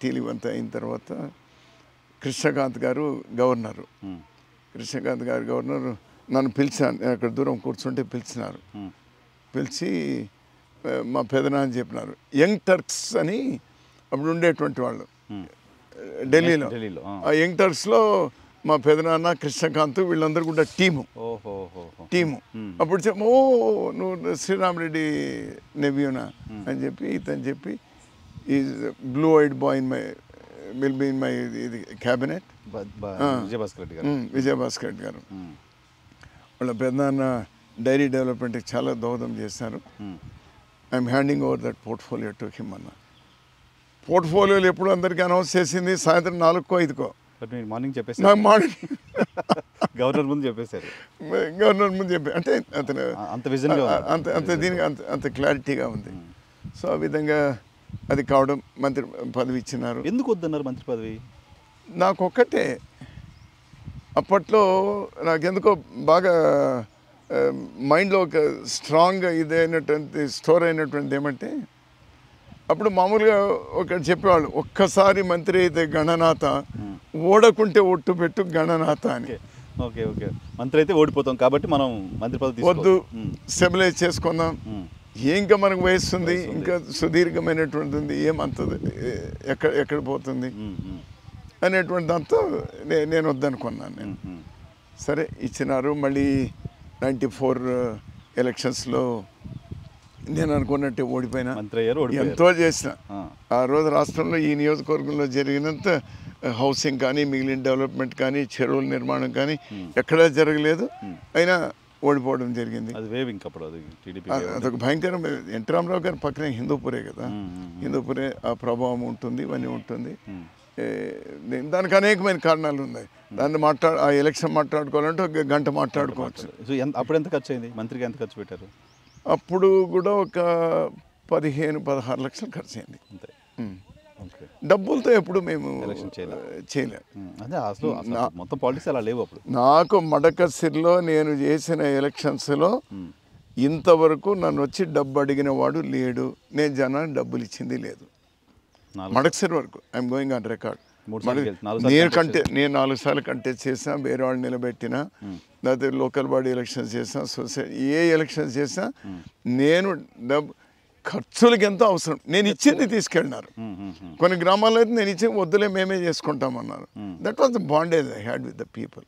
టీవీ అంతా అయిన తర్వాత కృష్ణకాంత్ గారు గవర్నరు, నన్ను పిలిచాను. అక్కడ దూరం కూర్చుంటే పిలిచినారు. పిలిచి మా పెదనాన్న చెప్పినారు, యంగ్ టర్క్స్ అని అప్పుడు ఉండేటువంటి వాళ్ళు ఢిల్లీలో. ఆ యంగ్ టర్క్స్లో మా పెదనాన్న కృష్ణకాంత్ వీళ్ళందరూ కూడా టీము. అప్పుడు ఓ నువ్వు శ్రీరామరెడ్డి నెవ్యూనా అని చెప్పి ఇతను చెప్పి is blue eyed boy in my will be in my ఇది క్యాబినెట్ విజయభాస్కర్ రెడ్డి గారు. వాళ్ళ పెదనాన్న డైరీ డెవలప్మెంట్కి చాలా దోహదం చేశారు. I'm handing over that portfolio to him అన్న. పోర్ట్ఫోలియోలు ఎప్పుడు అందరికీ అనౌన్స్ చేసింది సాయంత్రం 4కో 5కో. మార్నింగ్ చెప్పేసి నాకు మార్నింగ్ గవర్నర్ ముందు చెప్పేశారు. అంటే అతను అంత దీనికి అంత క్లారిటీగా ఉంది. సో ఆ విధంగా అది కావడం, మంత్రి పదవి ఇచ్చినారు. ఎందుకు వద్దన్నారు మంత్రి పదవి? నాకొక్కటే అప్పట్లో నాకెందుకో బాగా మైండ్లో ఒక స్ట్రాంగ్గా ఇదైనటువంటి స్టోర్ అయినటువంటి ఏమంటే, అప్పుడు మామూలుగా ఒకటి చెప్పేవాళ్ళు, ఒక్కసారి మంత్రి అయితే గణనాథ, ఓడకుంటే ఒట్టు పెట్టు గణనాథ అని. ఓకే ఓకే, మంత్రి అయితే ఓడిపోతాం కాబట్టి మనం మంత్రి పదవి వద్దు, స్టెబిలైజ్ చేసుకుందాం, ఇంకా మనకు వయస్సుంది, ఇంకా సుదీర్ఘమైనటువంటి ఉంది, ఏమంతది ఎక్కడ పోతుంది అనేటువంటి దాంతో నేను వద్దనుకున్నాను. నేను సరే ఇచ్చినారు. మళ్ళీ 94 ఎలక్షన్స్లో నేను అనుకున్నట్టే ఓడిపోయినా. ఎంతో చేసిన ఆ రోజు రాష్ట్రంలో ఈ నియోజకవర్గంలో జరిగినంత హౌసింగ్ కానీ, మిగిలిన డెవలప్మెంట్ కానీ, చెరువుల నిర్మాణం కానీ ఎక్కడా జరగలేదు. అయినా ఓడిపోవడం జరిగింది. అదొక భయంకరం. ఎన్టీ రామారావు గారి పక్కనే హిందూపురే కదా, హిందూపురే ఆ ప్రభావం ఉంటుంది, ఇవన్నీ ఉంటుంది. దానికి అనేకమైన కారణాలు ఉన్నాయి. దాన్ని ఆ ఎలక్షన్ మాట్లాడుకోవాలంటే ఒక గంట మాట్లాడుకోవచ్చు. అప్పుడు ఎంత ఖర్చు అయింది? మంత్రికి ఎంత ఖర్చు పెట్టారు? అప్పుడు కూడా ఒక 15-16 లక్షలు ఖర్చు అయింది. డబ్బులతో ఎప్పుడు మేము చేయలేదు. నాకు మడకసిరిలో నేను చేసిన ఎలక్షన్స్లో ఇంతవరకు నన్ను వచ్చి డబ్బు అడిగిన వాడు లేడు. నేను జనానికి డబ్బులు ఇచ్చింది లేదు మడకసిరి వరకు. I'm going on record. నేను 4 సార్లు కంటెస్ట్ చేసినా, వేరే వాళ్ళు నిలబెట్టినా, లేకపోతే లోకల్ బాడీ ఎలక్షన్స్ చేసినా, సొసైటీ ఏ ఎలక్షన్స్ చేసినా నేను ఖర్చులకి ఎంతో అవసరం. నేను ఇచ్చింది తీసుకెళ్ళినారు. కొన్ని గ్రామాల్లో అయితే నేను ఇచ్చి వద్దులే మేమే చేసుకుంటామన్నారు. That was the bondage I had with the people.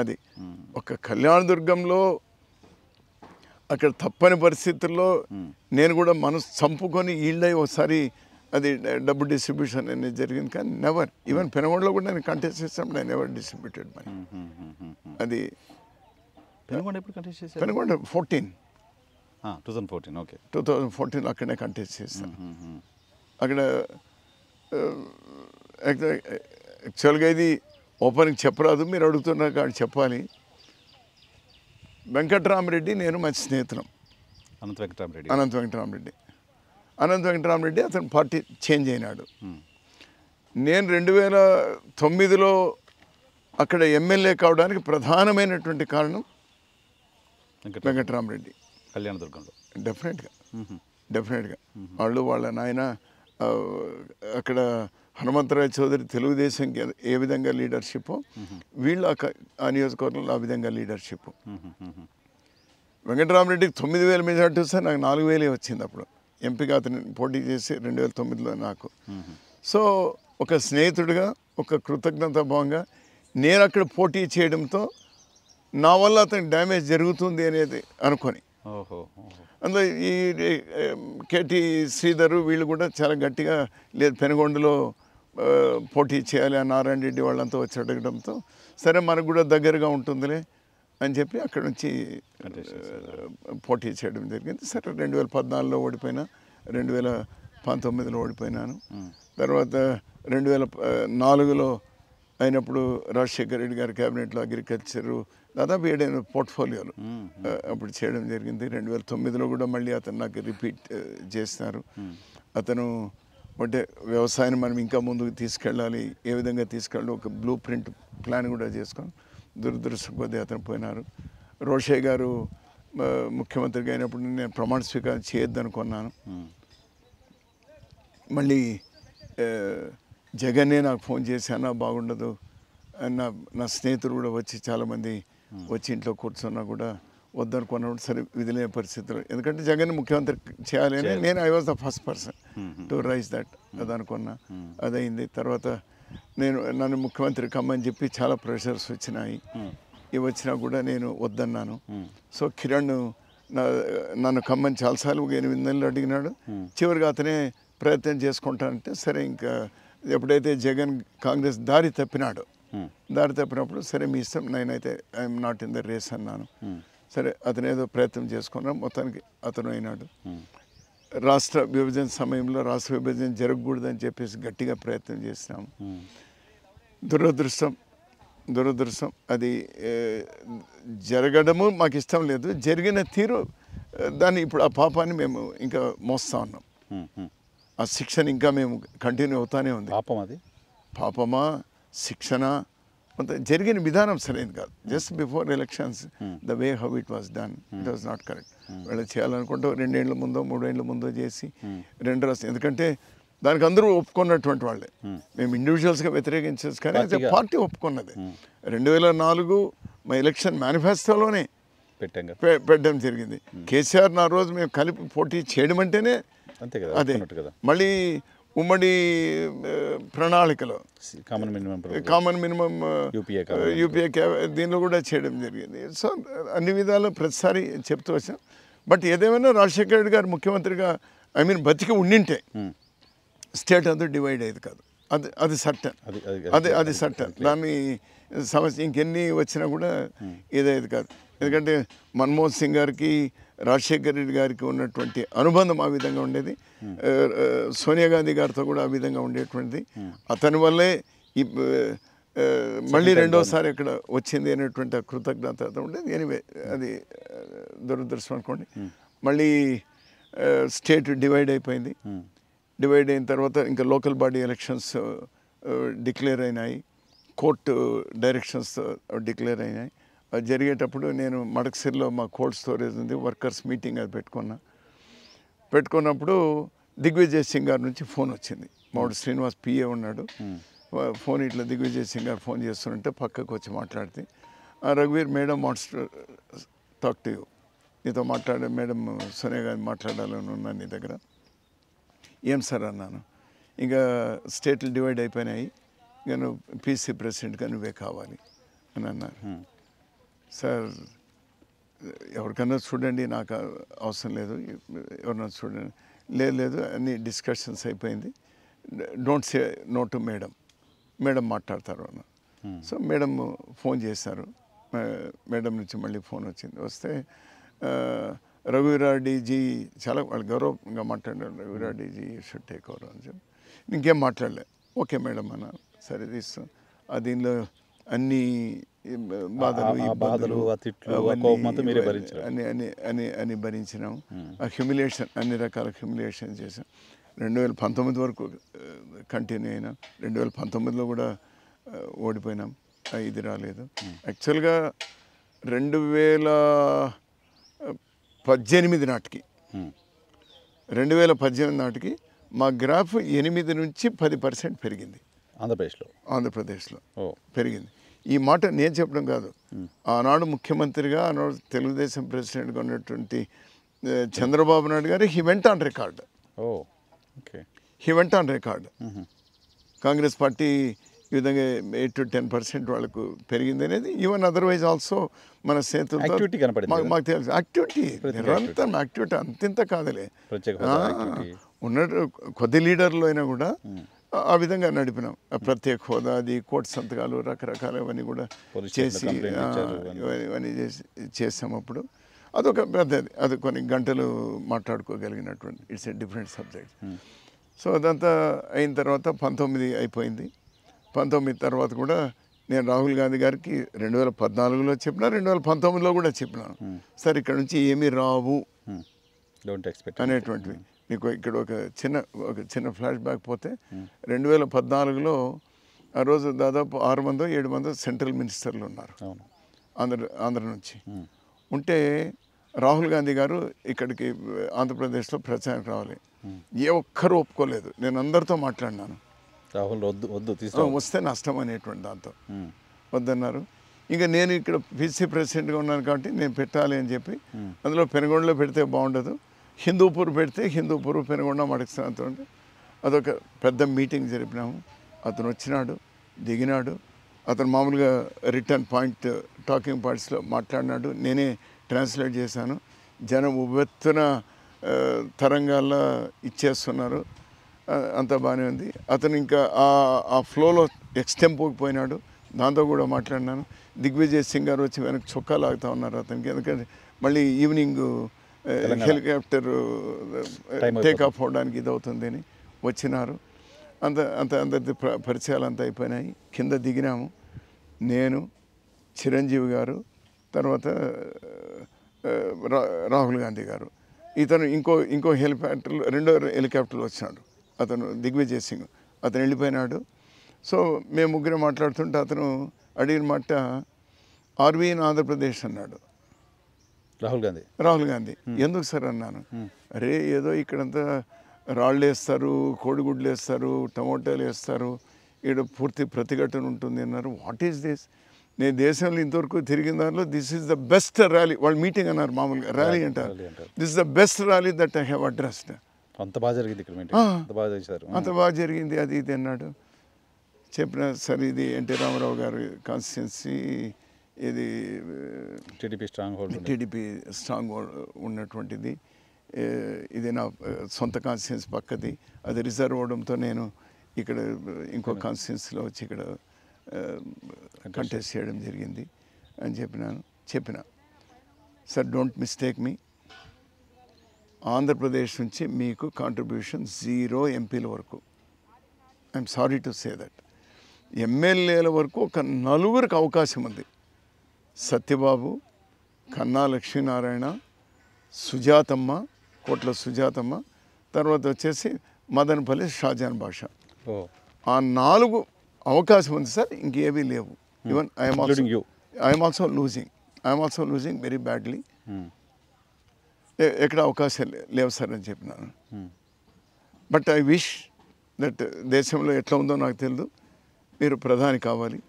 అది ఒక కళ్యాణదుర్గంలో అక్కడ తప్పని పరిస్థితుల్లో నేను కూడా మనసు చంపుకొని ఈళ్ళై ఒకసారి అది డబ్బు డిస్ట్రిబ్యూషన్ అనేది జరిగింది. కానీ నెవర్, ఈవెన్ పెనుగొండలో కూడా నేను కంటెస్ట్ చేసినప్పుడు నేను నెవర్ డిస్ట్రిబ్యూటెడ్ మనీ. అది పెనుగొండ 2014 అక్కడనే కంటెస్ట్ చేస్తాను. అక్కడ యాక్చువల్గా ఇది ఓపెన్కి చెప్పరాదు, మీరు అడుగుతున్నారు కాబట్టి చెప్పాలి. వెంకట్రామరెడ్డి నేను మంచి స్నేహితులం. అనంత వెంకటరామరెడ్డి అతను పార్టీ చేంజ్ అయినాడు. నేను 2009లో అక్కడ ఎమ్మెల్యే కావడానికి ప్రధానమైనటువంటి కారణం వెంకటరామరెడ్డి. కళ్యాణదుర్గంలో డెఫినెట్గా వాళ్ళ నాయన అక్కడ హనుమంతరాయ్ చౌదరి తెలుగుదేశంకి ఏ విధంగా లీడర్షిప్, వీళ్ళు ఆ నియోజకవర్గంలో ఆ విధంగా లీడర్షిప్. వెంకటరామరెడ్డికి 9,000 మెజార్టీ వస్తే నాకు 4,000 వచ్చింది అప్పుడు. ఎంపీగా అతను పోటీ చేసి 2009లో నాకు. సో ఒక స్నేహితుడిగా, ఒక కృతజ్ఞతాభావంగా నేను అక్కడ పోటీ చేయడంతో నా వల్ల అతనికి డ్యామేజ్ జరుగుతుంది అనేది అనుకొని, అందులో ఈ కేటీ శ్రీధరు వీళ్ళు కూడా చాలా గట్టిగా లేదు పెనుగొండలో పోటీ చేయాలి ఆ నారాయణ రెడ్డి వాళ్ళంతా వచ్చి అడగడంతో సరే మనకు కూడా దగ్గరగా ఉంటుందిలే అని చెప్పి అక్కడ నుంచి పోటీ చేయడం జరిగింది. సరే 2014లో ఓడిపోయినా, 2019లో ఓడిపోయినాను. తర్వాత 2004లో అయినప్పుడు రాజశేఖర రెడ్డి గారి క్యాబినెట్లో అగ్రికల్చరు దాదాపు 7 పోర్ట్ఫోలియోలు అప్పుడు చేయడం జరిగింది. 2009లో కూడా మళ్ళీ అతను నాకు రిపీట్ చేస్తున్నారు. అతను అంటే వ్యవసాయాన్ని మనం ఇంకా ముందుకు తీసుకెళ్ళాలి, ఏ విధంగా తీసుకెళ్ళాలి ఒక బ్లూ ప్రింట్ ప్లాన్ కూడా చేసుకొని దురదృష్టం కొద్దీ అతను పోయినారు. రోషయ్య గారు ముఖ్యమంత్రిగా అయినప్పుడు నేను ప్రమాణ స్వీకారం చేయొద్దనుకున్నాను. మళ్ళీ జగన్నే నాకు ఫోన్ చేసి అన్నా బాగుండదు, నా స్నేహితులు కూడా వచ్చి చాలామంది వచ్చి ఇంట్లో కూర్చున్నా కూడా వద్దనుకున్నప్పుడు సరే విధిలేని పరిస్థితులు, ఎందుకంటే జగన్ ముఖ్యమంత్రి చేయాలి అని నేను I was the first person to raise that అది అనుకున్నా. అదైంది. తర్వాత నన్ను ముఖ్యమంత్రి కమ్మని చెప్పి చాలా ప్రెషర్స్ వచ్చినాయి. ఇవి వచ్చినా కూడా నేను వద్దన్నాను. సో కిరణ్ నన్ను కమ్మని చాలాసార్లు 8 నెలలు అడిగినాడు. చివరిగా అతనే ప్రయత్నం చేసుకుంటానంటే సరే ఇంకా ఎప్పుడైతే జగన్ కాంగ్రెస్ దారి తప్పినప్పుడు సరే మీ ఇష్టం, నేనైతే I'm not in the race అన్నాను. సరే అతను ఏదో ప్రయత్నం చేసుకున్నాం, మొత్తానికి అతను అయినాడు. రాష్ట్ర విభజన సమయంలో రాష్ట్ర విభజన జరగకూడదని చెప్పేసి గట్టిగా ప్రయత్నం చేసినాము. దురదృష్టం అది జరగడము మాకు ఇష్టం లేదు. జరిగిన తీరు దాన్ని ఇప్పుడు ఆ పాపాన్ని మేము ఇంకా మోస్తా ఉన్నాం. ఆ శిక్షణ ఇంకా మేము కంటిన్యూ అవుతానే ఉంది. పాపమా శిక్షణ అంత జరిగిన విధానం సరైనది కాదు. Just before elections the way how it was done, it was not correct. వాళ్ళు చేయాలనుకుంటే 2 ఏళ్ళ ముందో 3 ఏళ్ళ ముందో చేసి 2 రాష్ట్రం, ఎందుకంటే దానికి అందరూ ఒప్పుకున్నటువంటి వాళ్ళే. మేము ఇండివిజువల్స్గా వ్యతిరేకించచ్చు కానీ అది పార్టీ ఒప్పుకున్నది. 2004 మా ఎలక్షన్ మేనిఫెస్టోలోనే పెట్టడం జరిగింది. కేసీఆర్ నా రోజు మేము కలిపి పోటీ చేయడం అంటేనే అదే. మళ్ళీ ఉమ్మడి ప్రణాళికలో కామన్ మినిమం యూపీఏ దీనిలో కూడా చేయడం జరిగింది. సో అన్ని విధాలు ప్రతిసారి చెప్తూ వచ్చాం. బట్ ఏదేమైనా రాజశేఖర రెడ్డి గారు ముఖ్యమంత్రిగా బతికి ఉండింటే స్టేట్ అంతా డివైడ్ అయ్యేది కాదు. అది సర్టన్, అది సర్టన్. దాన్ని సమస్య ఇంకెన్ని వచ్చినా కూడా ఏదైతే కాదు. ఎందుకంటే మన్మోహన్ సింగ్ గారికి రాజశేఖర రెడ్డి గారికి ఉన్నటువంటి అనుబంధం ఆ విధంగా ఉండేది. సోనియా గాంధీ గారితో కూడా ఆ విధంగా ఉండేటువంటిది. అతని వల్లే మళ్ళీ రెండోసారి ఇక్కడ వచ్చింది అనేటువంటి కృతజ్ఞత ఉండేది. ఎనివే అది దురదృష్టం అనుకోండి. మళ్ళీ స్టేట్ డివైడ్ అయిపోయింది. డివైడ్ అయిన తర్వాత ఇంకా లోకల్ బాడీ ఎలక్షన్స్ డిక్లేర్ అయినాయి, కోర్టు డైరెక్షన్స్ డిక్లేర్ అయినాయి. అది జరిగేటప్పుడు నేను మడకసిరిలో మా కోల్డ్ స్టోరేజ్ ఉంది, వర్కర్స్ మీటింగ్ అది పెట్టుకున్నప్పుడు దిగ్విజయ్ సింగ్ గారి నుంచి ఫోన్ వచ్చింది. మావాడు శ్రీనివాస్ పిఏ ఉన్నాడు. ఫోన్ ఇట్లా దిగ్విజయ్ సింగ్ గారు ఫోన్ చేస్తుంటే పక్కకు వచ్చి మాట్లాడితే, రఘువీర్ madam wants to talk to you నీతో మేడం సోనియా గాంధీ మాట్లాడాలని ఉన్నాను నీ దగ్గర. ఏం సార్ అన్నాను. ఇంకా స్టేట్లు డివైడ్ అయిపోయినాయి, ఇంకా నువ్వు పీసీ ప్రెసిడెంట్గా నువ్వే కావాలి అని అన్నారు. సార్ ఎవరికన్నా చూడండి, నాకు అవసరం లేదు, ఎవరన్నా చూడండి. లేదు అన్ని డిస్కషన్స్ అయిపోయింది, don't say no to madam మాట్లాడతారు అన్న. సో మేడం ఫోన్ చేశారు, మేడం నుంచి మళ్ళీ ఫోన్ వచ్చింది. వస్తే రఘువీరారెడ్డిజీ చాలా వాళ్ళు గౌరవంగా మాట్లాడారు. రఘువీరారెడ్డిజీ షుడ్ టేక్ ఓవర్ అని చెప్పి ఇంకేం మాట్లాడలే. ఓకే మేడం అన్న, సరే తీస్తాం. దీనిలో అన్ని బాధలు అని భరించినాం. ఆ హ్యూమిలేషన్, అన్ని రకాల హ్యూమిలేషన్ చేసాం. 2019 వరకు కంటిన్యూ అయినాం. 2019లో కూడా ఓడిపోయినాం, ఇది రాలేదు. యాక్చువల్గా 2018 నాటికి మా గ్రాఫ్ 8 నుంచి 10% పెరిగింది ఆంధ్రప్రదేశ్లో పెరిగింది. ఈ మాట నేను చెప్పడం కాదు, ఆనాడు ముఖ్యమంత్రిగా, ఆనాడు తెలుగుదేశం ప్రెసిడెంట్గా ఉన్నటువంటి చంద్రబాబు నాయుడు గారు he went on record. Congress party ఈ విధంగా 8 to 10% వాళ్ళకు పెరిగింది అనేది. ఈవెన్ అదర్వైజ్ ఆల్సో మన చేతులతో మాకు తెలుసు యాక్టివిటీ, నిరంతరం యాక్టివిటీ, అంతింత కాదులే. ఉన్నట్టు కొద్ది లీడర్లు అయినా కూడా ఆ విధంగా నడిపినాం. ప్రత్యేక హోదా, అది కోర్టు సంతకాలు, రకరకాల ఇవన్నీ కూడా చేసి ఇవన్నీ చేసాం. అప్పుడు అదొక పెద్దది, అది కొన్ని గంటలు మాట్లాడుకోగలిగినటువంటి, it's a different subject. So అదంతా అయిన తర్వాత 19 అయిపోయింది. 19 తర్వాత కూడా నేను రాహుల్ గాంధీ గారికి 2014లో చెప్పిన, 2019లో కూడా చెప్పినాను, సార్ ఇక్కడ నుంచి ఏమీ రావు అనేటువంటివి. మీకు ఇక్కడ ఒక చిన్న ఫ్లాష్ బ్యాక్ పోతే 2014లో ఆ రోజు దాదాపు 6-7 సెంట్రల్ మినిస్టర్లు ఉన్నారు ఆంధ్ర నుంచి. ఉంటే రాహుల్ గాంధీ గారు ఇక్కడికి ఆంధ్రప్రదేశ్లో ప్రచారం రావాలి, ఏ ఒక్కరూ ఒప్పుకోలేదు. నేను అందరితో మాట్లాడినాను, రాహుల్ వస్తే నష్టం అనేటువంటి దాంతో వద్దన్నారు. ఇంకా నేను ఇక్కడ పీసీ ప్రెసిడెంట్గా ఉన్నాను కాబట్టి నేను పెట్టాలి అని చెప్పి, అందులో పెనుగొండలో పెడితే బాగుండదు, హిందూపూర్ పెడితే హిందూపూర్ పెనుగొండ మడకస్థానంతో అదొక పెద్ద మీటింగ్ జరిపినాము. అతను వచ్చినాడు, దిగినాడు. అతను మామూలుగా రిటర్న్ పాయింట్ టాకింగ్ పాయింట్స్లో మాట్లాడినాడు, నేనే ట్రాన్స్లేట్ చేశాను. జనం ఉవ్వెత్తున తరంగాల్లో ఇచ్చేస్తున్నారు, అంతా బాగానే ఉంది. అతను ఇంకా ఆ ఫ్లోలో ఎక్స్టెంపోకి పోయినాడు, దాంతో కూడా మాట్లాడినాను. దిగ్విజయ్ సింగ్ గారు వచ్చి వెనక్కి చొక్కా లాగుతూ ఉన్నారు అతనికి, ఎందుకంటే మళ్ళీ ఈవినింగ్ హెలికాప్టర్ టేకాఫ్ అవడానికి ఇది అవుతుంది అని వచ్చినారు. అందరి పరిచయాలు అంతా అయిపోయినాయి. కింద దిగినాము, నేను, చిరంజీవి గారు, తర్వాత రాహుల్ గాంధీ గారు. ఇతను ఇంకో హెలికాప్టర్లో, 2వ హెలికాప్టర్లో వచ్చినాడు అతను, దిగ్విజయ్ సింగ్. అతను వెళ్ళిపోయినాడు. సో మేము ముగ్గురు మాట్లాడుతుంటే అతను అడిగిన మాట ఆర్వీ ఇన్ ఆంధ్రప్రదేశ్ అన్నాడు రాహుల్ గాంధీ. ఎందుకు సార్ అన్నాను. అరే ఏదో ఇక్కడంతా రాళ్ళు వేస్తారు, కోడిగుడ్లు వేస్తారు, టమోటాలు వేస్తారు, ఇక్కడ పూర్తి ప్రతిఘటన ఉంటుంది అన్నారు. What is this? నేను దేశంలో ఇంతవరకు తిరిగిన దాంట్లో this is the best rally. వాళ్ళు మీటింగ్ అన్నారు, మామూలుగా ర్యాలీ అంటారు. This is the best rally that I have addressed. అంత బాగా జరిగింది అది ఇది అన్నాడు. చెప్పిన సార్, ఇది ఎన్టీ రామారావు గారి కాన్స్టిట్యున్సీ, ఇది టీడీపీ స్ట్రాంగ్ హోల్డ్ ఉన్నటువంటిది, ఇది నా సొంత కాన్స్టిట్యున్సీ పక్కది, అది రిజర్వ్ అవడంతో నేను ఇక్కడ ఇంకో కాన్స్టిట్యున్సీలో వచ్చి ఇక్కడ కంటెస్ట్ చేయడం జరిగింది అని చెప్పిన సార్, డోంట్ మిస్టేక్ మీ, ఆంధ్రప్రదేశ్ నుంచి మీకు కాంట్రిబ్యూషన్ 0 ఎంపీల వరకు. I'm sorry to say that. ఎమ్మెల్యేల వరకు ఒక 4 అవకాశం ఉంది. సత్యబాబు, కన్నా లక్ష్మీనారాయణ, సుజాతమ్మ, కోట్ల సుజాతమ్మ, తర్వాత వచ్చేసి మదనపల్లి షాజాన్ బాషా. ఆ 4 అవకాశం ఉంది సార్, ఇంకేమీ లేవు. Even I'm also losing very badly. ఎక్కడ అవకాశం లేవు సార్ అని చెప్పినాను. బట్ ఐ విష్ దట్ దేశంలో ఎట్లా ఉందో నాకు తెలియదు, మీరు ప్రధాని కావాలి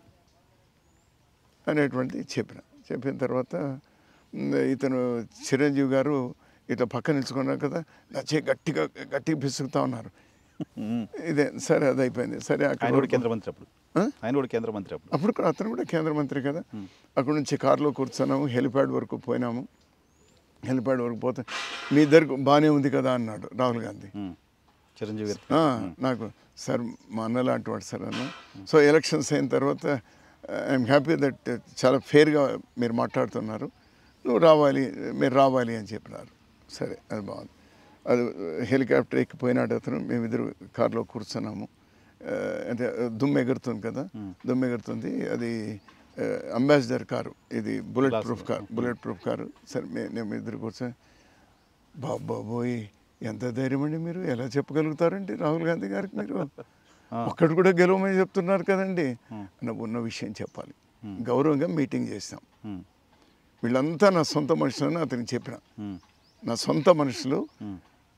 అనేటువంటిది చెప్పిన తర్వాత ఇతను చిరంజీవి గారు ఇట్లా పక్కన నిలుచుకున్నారు కదా, నచ్చే గట్టిగా పిసుకుతా ఉన్నారు. ఇదే సరే, అది అయిపోయింది. సరే, ఆయన కూడా కేంద్ర మంత్రి అప్పుడు, ఆయన కూడా కేంద్ర మంత్రి అప్పుడు కూడా అతను కూడా కేంద్ర మంత్రి కదా. అక్కడ నుంచి కారులో కూర్చున్నాము, హెలిప్యాడ్ వరకు పోయినాము. హెలిప్యాడ్ వరకు పోతే మీ ఇద్దరికి బాగానే ఉంది కదా అన్నాడు రాహుల్ గాంధీ. చిరంజీవి నాకు సార్ మా అన్న లాంటి వాడు సార్ అన్న. సో ఎలక్షన్స్ అయిన తర్వాత ఐఎమ్ హ్యాపీ దట్ చాలా ఫెయిర్గా మీరు మాట్లాడుతున్నారు, మీరు రావాలి అని చెప్పినారు. సరే, అది బాగుంది. అది హెలికాప్టర్ ఎక్కిపోయినాడు అతను, మేమిద్దరు కారులో కూర్చున్నాము. అంటే దుమ్ము ఎగురుతుంది కదా, దుమ్ము ఎగురుతుంది. అది అంబాసిడర్ కారు, ఇది బుల్లెట్ ప్రూఫ్ కారు. సరే, మేము ఇద్దరు కూర్చొని బాబోయ్ ఎంత ధైర్యం అండి మీరు, ఎలా చెప్పగలుగుతారండి రాహుల్ గాంధీ గారికి, మీరు ఒక్కటి కూడా గెలవమని చెప్తున్నారు కదండి. ఉన్న విషయం చెప్పాలి. గౌరవంగా మీటింగ్ చేసాం. వీళ్ళంతా నా సొంత మనుషులని అతనికి చెప్పిన. నా సొంత మనుషులు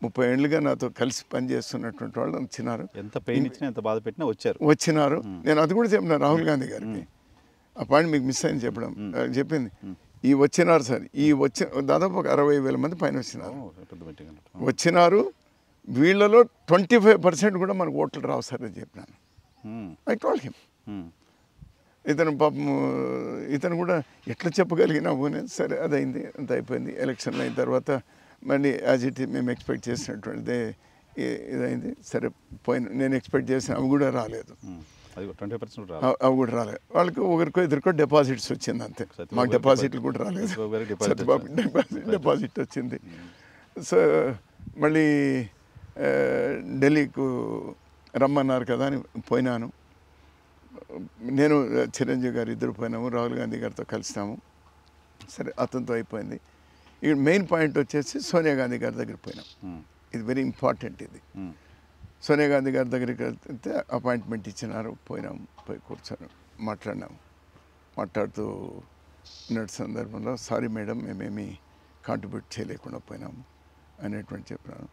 30 ఏళ్ళుగా నాతో కలిసి పనిచేస్తున్నటువంటి వాళ్ళు వచ్చినారు. ఎంత పెయిన్ ఇచ్చినా ఎంత బాధ పెట్టినా వచ్చినారు. నేను అది కూడా చెప్పిన రాహుల్ గాంధీ గారికి. ఆ పాయింట్ మీకు మిస్ అయింది చెప్పడం. చెప్పింది వచ్చినారు సార్, దాదాపు ఒక 60,000 మంది పైన వచ్చినారు. వీళ్ళలో 25% కూడా మనకు ఓట్లు రావు సార్ అని చెప్పినాను. I told him. ఇతను పాపం ఇతను కూడా ఎట్లా చెప్పగలిగినాము. సరే, అదైంది, అంత అయిపోయింది. ఎలక్షన్లు అయిన తర్వాత మళ్ళీ యాజ్ ఇట్ మేము ఎక్స్పెక్ట్ చేసినటువంటిదే ఇదైంది. సరే, నేను ఎక్స్పెక్ట్ చేసిన అవి కూడా రాలేదు. అవి కూడా రాలేదు. వాళ్ళకి ఒకరికో ఇద్దరికో డిపాజిట్స్ వచ్చింది అంతే. మాకు డిపాజిట్లు కూడా రాలేదు. సత్యబాబు డిపాజిట్ వచ్చింది. సో మళ్ళీ ఢిల్లీకు రమ్మన్నారు కదా అని పోయినాను. నేను చిరంజీవి గారు ఇద్దరు పోయినాము, రాహుల్ గాంధీ గారితో కలిసినాము. సరే, అతనితో అయిపోయింది. ఇక్కడ మెయిన్ పాయింట్ వచ్చేసి సోనియా గాంధీ గారి దగ్గరికి పోయినాం. ఇది వెరీ ఇంపార్టెంట్. ఇది సోనియా గాంధీ గారి దగ్గరికి వెళ్తే అపాయింట్మెంట్ ఇచ్చినారు. పోయినాము, పోయి కూర్చొని మాట్లాడుతూ ఉన్న సందర్భంలో సారీ మేడం, మేమేమి కాంట్రిబ్యూట్ చేయలేకుండా పోయినాము అనేటువంటి చెప్పినాను.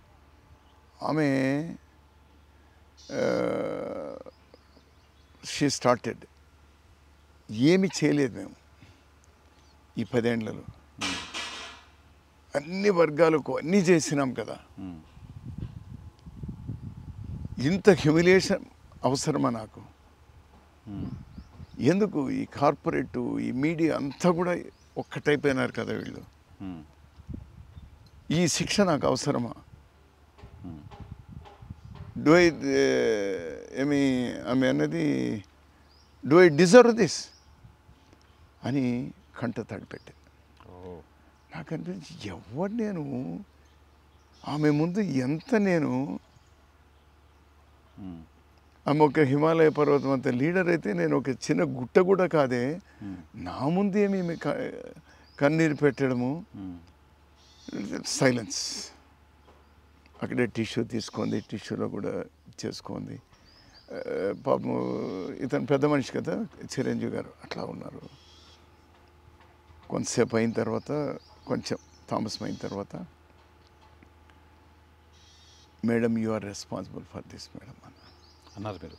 ఆమె షీ స్టార్టెడ్, ఏమి చేయలేదు మేము ఈ 10 ఏళ్లలో, అన్ని వర్గాలకు అన్నీ చేసినాం కదా, ఇంత హ్యూమిలియేషన్ అవసరమా నాకు? ఎందుకు ఈ కార్పొరేటు, ఈ మీడియా అంతా కూడా ఒక్కటైపోయినారు కదా వీళ్ళు. ఈ శిక్ష నాకు అవసరమా? ఆమె అన్నది డూ ఐ డిజర్వ్ దిస్ అని కంట తడిపెట్టింది. నాకు అనిపించి ఎవరు నేను ఆమె ముందు ఎంత నేను, ఆమె ఒక హిమాలయ పర్వతం అంత లీడర్ అయితే నేను ఒక చిన్న గుట్ట కూడా కాదే, నా ముందు ఏమి కన్నీరు పెట్టడము. సైలెన్స్. అక్కడే టిష్యూ తీసుకుంది, టిష్యూలో కూడా చేసుకుంది. పాపం ఇతను పెద్ద మనిషి కదా చిరంజీవి గారు, అట్లా ఉన్నారు. కొంతసేపు అయిన తర్వాత, కొంచెం తామసం అయిన తర్వాత, madam you are responsible for this madam అన్నారు మీరు.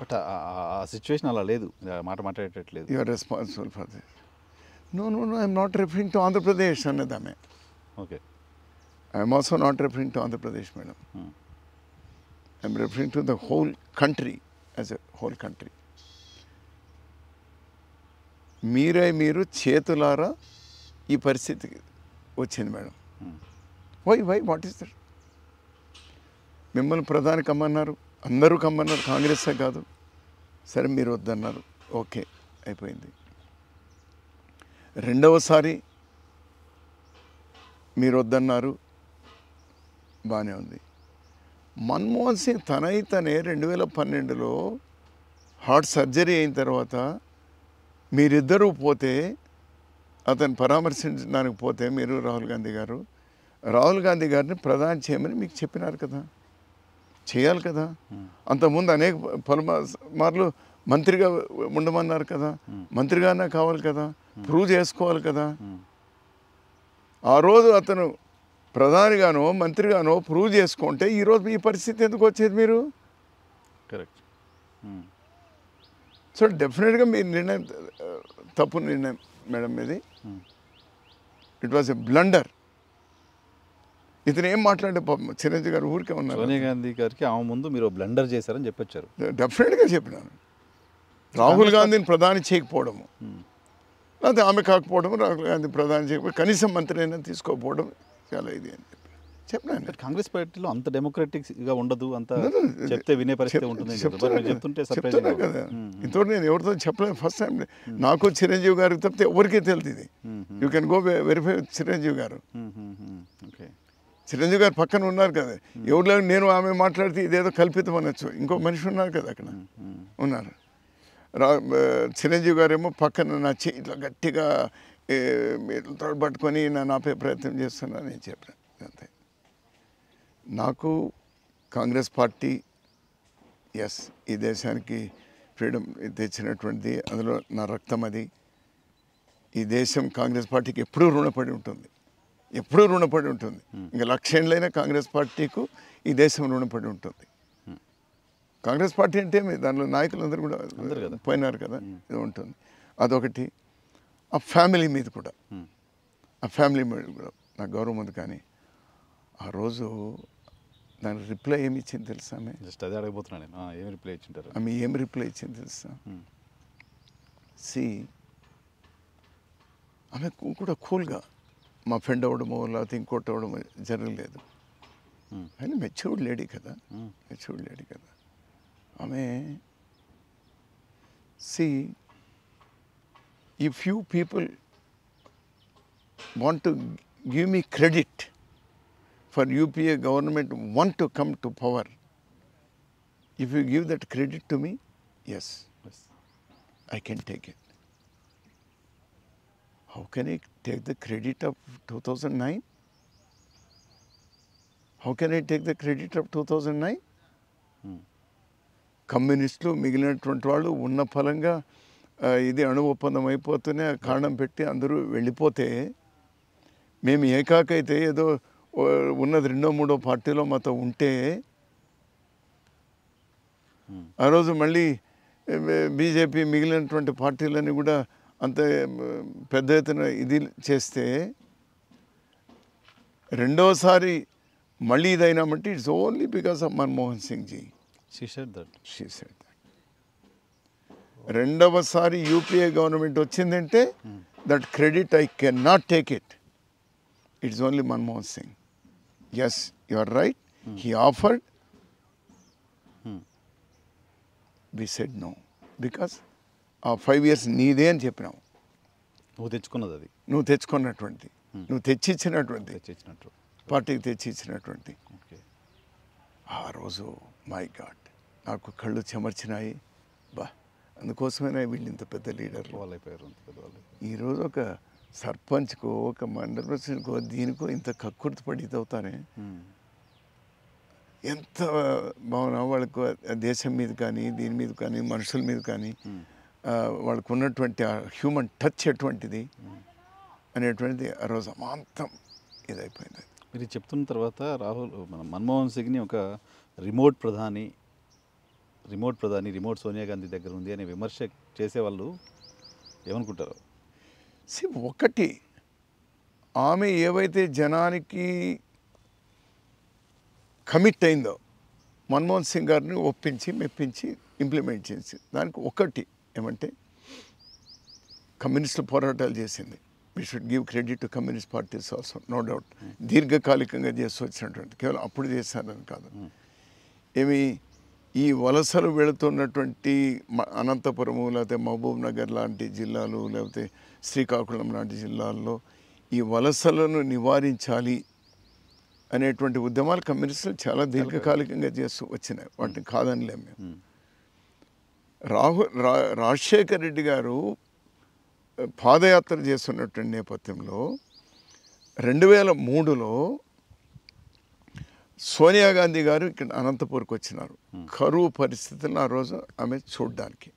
బట్ ఆ సిచ్యువేషన్ అలా లేదు, మాట మాట్లాడేటట్లేదు. You are responsible for this. No I'm not referring to Andhra Pradesh అన్నది ఆమె. Okay, I'm also not referring to Andhra Pradesh madam. I'm referring to the whole country, as a whole country. మీరు చేతులారా ఈ పరిస్థితికి వచ్చింది madam. Why what is that? మిమ్మల్ని ప్రధాని కమ్మన్నారు, అందరూ కమ్మన్నారు, కాంగ్రెసే కాదు. సరే, మీరు వద్దన్నారు, ఓకే, అయిపోయింది. రెండవసారి మీరు వద్దన్నారు, బాగానే ఉంది. మన్మోహన్ సింగ్ తనే 2012లో హార్ట్ సర్జరీ అయిన తర్వాత మీరిద్దరూ పోతే, అతను పరామర్శించడానికి పోతే, మీరు రాహుల్ గాంధీ గారిని ప్రధాని చేయమని మీకు చెప్పినారు కదా, చేయాలి కదా. అంతకుముందు అనేక పలుమార్లు మంత్రిగా ఉండమన్నారు కదా, మంత్రిగానే కావాలి కదా, ప్రూవ్ చేసుకోవాలి కదా. ఆ రోజు అతను ప్రధానిగానో మంత్రిగానో ప్రూవ్ చేసుకుంటే ఈరోజు ఈ పరిస్థితి ఎందుకు వచ్చేది? మీరు కరెక్ట్. సో డెఫినెట్గా మీ నిర్ణయం తప్పు నిర్ణయం మేడం ఇది. It was a blunder. ఇతను ఏం మాట్లాడే చిరంజీవి గారు ఊరికే ఉన్నారు. సోనియా గాంధీ గారికి ఆమె ముందు మీరు బ్లండర్ చేశారని చెప్పొచ్చారు. డెఫినెట్గా చెప్పినాను. రాహుల్ గాంధీని ప్రధాని చేయకపోవడము, లేకపోతే ఆమె కాకపోవడం, రాహుల్ గాంధీ ప్రధాని చేయకపోవడం, కనీసం మంత్రి అయినా తీసుకోకపోవడం చాలా ఇది అని చెప్పినాను. కాంగ్రెస్ పార్టీలో అంత డెమోక్రటిక్గా ఉండదు, అంత చెప్తే వినే పరిస్థితి ఉంటుంది చెప్తుంటే చెప్తున్నా కదా. ఇంతవరకు నేను ఎవరితో చెప్పలేదు. ఫస్ట్ టైం నాకు చిరంజీవి గారికి తప్పితే ఎవరికీ తెలియదు ఇది. You can go verify Chiranjeevi గారు. చిరంజీవి గారు పక్కన ఉన్నారు కదా, ఎవరిలో నేను ఆమె మాట్లాడితే ఇదేదో కల్పితం అనొచ్చు. ఇంకో మనిషి ఉన్నారు కదా అక్కడ ఉన్నారు. చిరంజీవి గారు ఏమో పక్కన నా చెయ్యి ఇట్లా గట్టిగా పట్టుకొని నన్ను ఆపే ప్రయత్నం చేస్తున్నా నేను చెప్పాను. అంతే. నాకు కాంగ్రెస్ పార్టీ ఎస్ ఈ దేశానికి ఫ్రీడమ్ తెచ్చినటువంటిది, అందులో నా రక్తం అది. ఈ దేశం కాంగ్రెస్ పార్టీకి ఎప్పుడూ రుణపడి ఉంటుంది, ఎప్పుడూ రుణపడి ఉంటుంది. ఇంకా 1,00,000 ఏళ్ళైనా కాంగ్రెస్ పార్టీకు ఈ దేశం రుణపడి ఉంటుంది. కాంగ్రెస్ పార్టీ అంటే దానిలో నాయకులందరూ కూడా పోయినారు కదా, ఇది ఉంటుంది. అదొకటి. ఆ ఫ్యామిలీ మీద కూడా, ఆ ఫ్యామిలీ మీద కూడా నాకు గౌరవం ఉంది. కానీ ఆ రోజు దాని రిప్లై ఏమి ఇచ్చింది తెలుసా? ఆమె జస్ట్ అదే అడగబోతున్నాను నేను. ఏమి రిప్లై ఇచ్చింటారు? ఆమె ఏమి రిప్లై ఇచ్చింది తెలుసా? ఆమె కూడా కూల్గా మా ఫ్రెండ్ అవ్వడమో లేకపోతే ఇంకోటి అవ్వడమో జరగలేదు. ఆయన మెచ్యూర్డ్ లేడీ కదా, మెచ్యూర్డ్ లేడీ కదా ఆమె. if you people want to give me credit for UPA government want to come to power, if you give that credit to me, yes, I can take it. How can I take the credit of 2009? How can I take the credit of 2009? కమ్యూనిస్టులు మిగిలినటువంటి వాళ్ళు ఉన్న ఫలంగా ఇది అణు ఒప్పందం అయిపోతూనే కారణం పెట్టి అందరూ వెళ్ళిపోతే మేము ఏకాకైతే ఏదో ఉన్నది 2వ 3వ పార్టీలో మాతో ఉంటే ఆ రోజు మళ్ళీ బీజేపీ మిగిలినటువంటి పార్టీలన్నీ కూడా అంత పెద్ద ఎత్తున ఇది చేస్తే రెండోసారి మళ్ళీ ఇదైనామంటే it's only because of Manmohan Singh ji. She said that. రెండవసారి యూపీఏ గవర్నమెంట్ వచ్చిందంటే that credit I can not take it. It's only Manmohan Singh. Yes you are right, he offered, we said no because ఆ 5 years నీదే అని చెప్పినావు. నువ్వు తెచ్చుకున్నది అది, నువ్వు తెచ్చుకున్నటువంటి, నువ్వు తెచ్చిచ్చినటువంటి, తెచ్చిచ్చినట్టు పార్టీకి తెచ్చిచ్చినటువంటి. ఆ రోజు మై గాడ్ నాకు కళ్ళు చెమర్చినాయి. బా, అందుకోసమైనా వీళ్ళు ఇంత పెద్ద లీడర్లు వాళ్ళు అయిపోయారు, అంత పెద్దవాళ్ళు. ఈరోజు ఒక సర్పంచ్కో ఒక మండల ప్రెసిడెంట్కో దీనికో ఇంత కక్కుర్తి పడి ఇదవుతానే. ఎంత భావన వాళ్ళకు దేశం మీద కానీ దీని మీద కానీ మనుషుల మీద కానీ వాళ్ళకు ఉన్నటువంటి హ్యూమన్ టచ్ ఎటువంటిది అనేటువంటిది ఆ రోజు అమాంతం ఇదైపోయింది. మీరు చెప్తున్న తర్వాత మన మన్మోహన్ సింగ్ని ఒక రిమోట్ ప్రధాని, రిమోట్ సోనియా గాంధీ దగ్గర ఉంది అనే విమర్శ చేసేవాళ్ళు ఏమనుకుంటారు? ఒకటి, ఆమె ఏవైతే జనానికి కమిట్ అయిందో మన్మోహన్ సింగ్ గారిని ఒప్పించి మెప్పించి ఇంప్లిమెంట్ చేసి దానికి ఒకటి ఏమంటే కమ్యూనిస్టులు పోరాటాలు చేసింది. We should give credit to communist parties also, no doubt. దీర్ఘకాలికంగా చేసి వచ్చినటువంటి, కేవలం అప్పుడు చేశారని కాదు. ఏమి ఈ వలసలు వెళుతున్నటువంటి అనంతపురము లేకపోతే మహబూబ్ నగర్ లాంటి జిల్లాలు లేకపోతే శ్రీకాకుళం లాంటి జిల్లాల్లో ఈ వలసలను నివారించాలి అనేటువంటి ఉద్యమాలు కమ్యూనిస్టులు చాలా దీర్ఘకాలికంగా చేస్తూ వచ్చినాయి, వాటిని కాదనిలేము మేము. రాజశేఖర్ రెడ్డి గారు పాదయాత్ర చేస్తున్నటువంటి నేపథ్యంలో 2003లో సోనియా గాంధీ గారు ఇక్కడ అనంతపూర్కి వచ్చినారు. కరువు పరిస్థితులను ఆ రోజు ఆమె చూడడానికి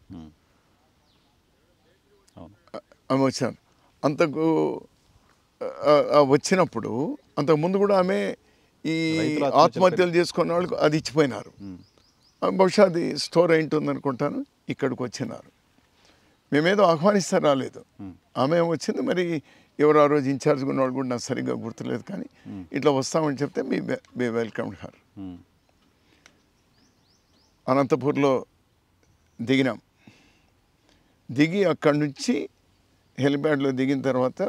ఆమె వచ్చారు. అంతకు వచ్చినప్పుడు అంతకుముందు కూడా ఆమె ఈ ఆత్మహత్యలు చేసుకున్న వాళ్ళకు అది ఇచ్చిపోయినారు. బహుశా అది స్టోర్ అయింటుంది అనుకుంటాను. ఇక్కడికి వచ్చినారు. మేమేదో ఆహ్వానిస్తే రాలేదు. ఆమె వచ్చింది, మరి ఎవరు ఆ రోజు ఇన్ఛార్జ్గా ఉన్నవాడు కూడా నాకు సరిగ్గా గుర్తులేదు, కానీ ఇట్లా వస్తామని చెప్తే మీ వెల్కమ్ హర్. అనంతపూర్లో దిగినాం. దిగి అక్కడి నుంచి హెలిప్యాడ్లో దిగిన తర్వాత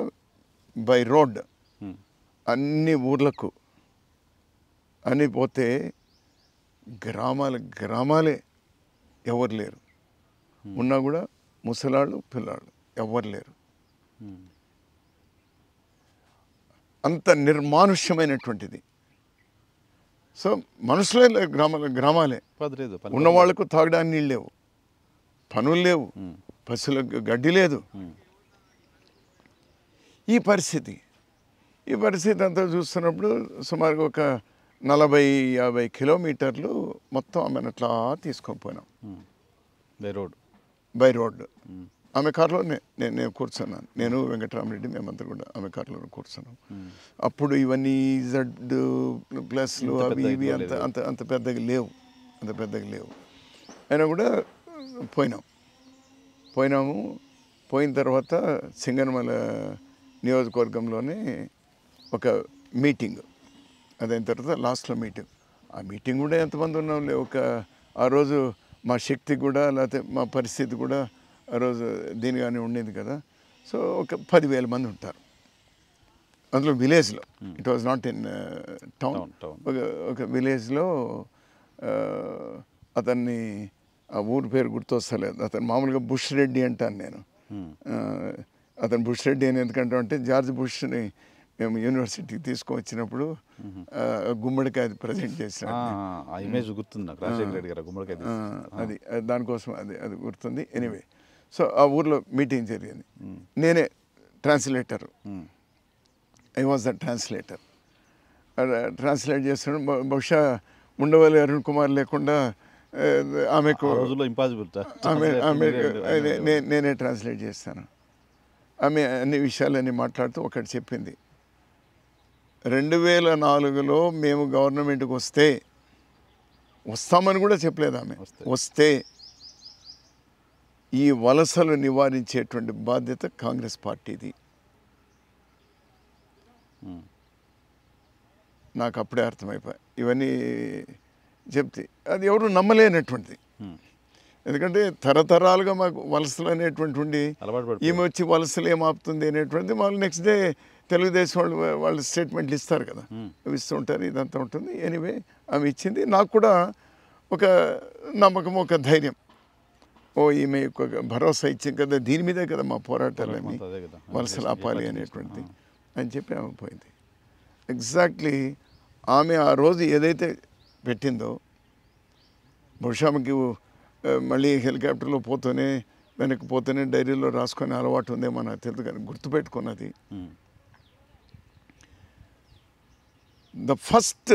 బై రోడ్ అన్ని ఊర్లకు అని పోతే గ్రామాలే ఎవరు లేరు. ఉన్నా కూడా ముసలాళ్ళు పిల్లాళ్ళు ఎవరు లేరు. అంత నిర్మానుష్యమైనటువంటిది. సో మనుషులే లేరు, గ్రామాలే. ఉన్నవాళ్లకు తాగడానికి నీళ్ళు లేవు, పనులు లేవు, పశువులకు గడ్డి లేదు. ఈ పరిస్థితి అంతా చూస్తున్నప్పుడు సుమారుగా ఒక 40-50 కిలోమీటర్లు మొత్తం ఆమెను అట్లా తీసుకొని పోయినాం బై రోడ్. ఆమె కారులో నేను కూర్చున్నాను, నేను వెంకటరామరెడ్డి, మేమంతా కూడా ఆమె కారులో కూర్చున్నాం. అప్పుడు ఇవన్నీ Z+లు అవి ఇవి అంత పెద్దగా లేవు. అయినా కూడా పోయిన తర్వాత సింగనమల నియోజకవర్గంలోనే ఒక మీటింగ్, అదైన తర్వాత లాస్ట్లో మీటింగ్. ఆ మీటింగ్ కూడా ఎంతమంది ఉన్నాంలే, ఆ రోజు మా శక్తి కూడా లేకపోతే మా పరిస్థితి కూడా ఆ రోజు దీనిగానే ఉండేది కదా. సో ఒక 10,000 మంది ఉంటారు అందులో విలేజ్లో. It was not in town. ఒక విలేజ్లో అతన్ని, ఆ ఊరి పేరు గుర్తొస్తలేదు, అతను మామూలుగా బుష్ రెడ్డి అంటాను నేను. అతను బుష్ రెడ్డి అని ఎందుకంటే అంటే జార్జ్ బుష్ని మేము యూనివర్సిటీకి తీసుకువచ్చినప్పుడు గుమ్మడికాయ ప్రజెంట్ చేసినాడు. అది దానికోసం అది గుర్తుంది. ఎనీవే, సో ఆ ఊర్లో మీటింగ్ జరిగింది. నేనే translator, I was the translator. Translate చేస్తున్నాడు. బహుశా ఉండవల్లి అరుణ్ కుమార్ లేకుండా ఆమెకు నేనే ట్రాన్స్లేట్ చేస్తాను. ఆమె అన్ని విషయాలన్నీ మాట్లాడుతూ ఒకటి చెప్పింది, 2004లో మేము గవర్నమెంట్కి వస్తామని కూడా చెప్పలేదు ఆమె. వస్తే ఈ వలసలు నివారించేటువంటి బాధ్యత కాంగ్రెస్ పార్టీది. నాకు అప్పుడే అర్థమైపోయి ఇవన్నీ చెప్తే అది ఎవరు నమ్మలేనటువంటిది. ఎందుకంటే తరతరాలుగా మాకు వలసలు అనేటువంటి ఉండి ఈమె వచ్చి వలసలు ఏమాపుతుంది అనేటువంటిది వాళ్ళు నెక్స్ట్ డే తెలుగుదేశం వాళ్ళు స్టేట్మెంట్లు ఇస్తారు కదా, అవి ఇస్తూ ఉంటారు, ఇదంతా ఉంటుంది. ఎనీవే ఆమె ఇచ్చింది. నాకు కూడా ఒక నమ్మకం, ఒక ధైర్యం, ఈమె ఒక భరోసా ఇచ్చింది కదా, దీని మీదే కదా మా పోరాటాలన్నీ, వలసలు ఆపాలి అనేటువంటిది అని చెప్పి ఆమె పోయింది. ఎగ్జాక్ట్లీ ఆమె ఆ రోజు ఏదైతే పెట్టిందో, బహుశా ఆమెకి మళ్ళీ హెలికాప్టర్లో పోతూనే వెనక్కి పోతూనే డైరీలో రాసుకునే అలవాటు ఉందేమో నాకు తెలుసు, కానీ గుర్తుపెట్టుకున్నది ద ఫస్ట్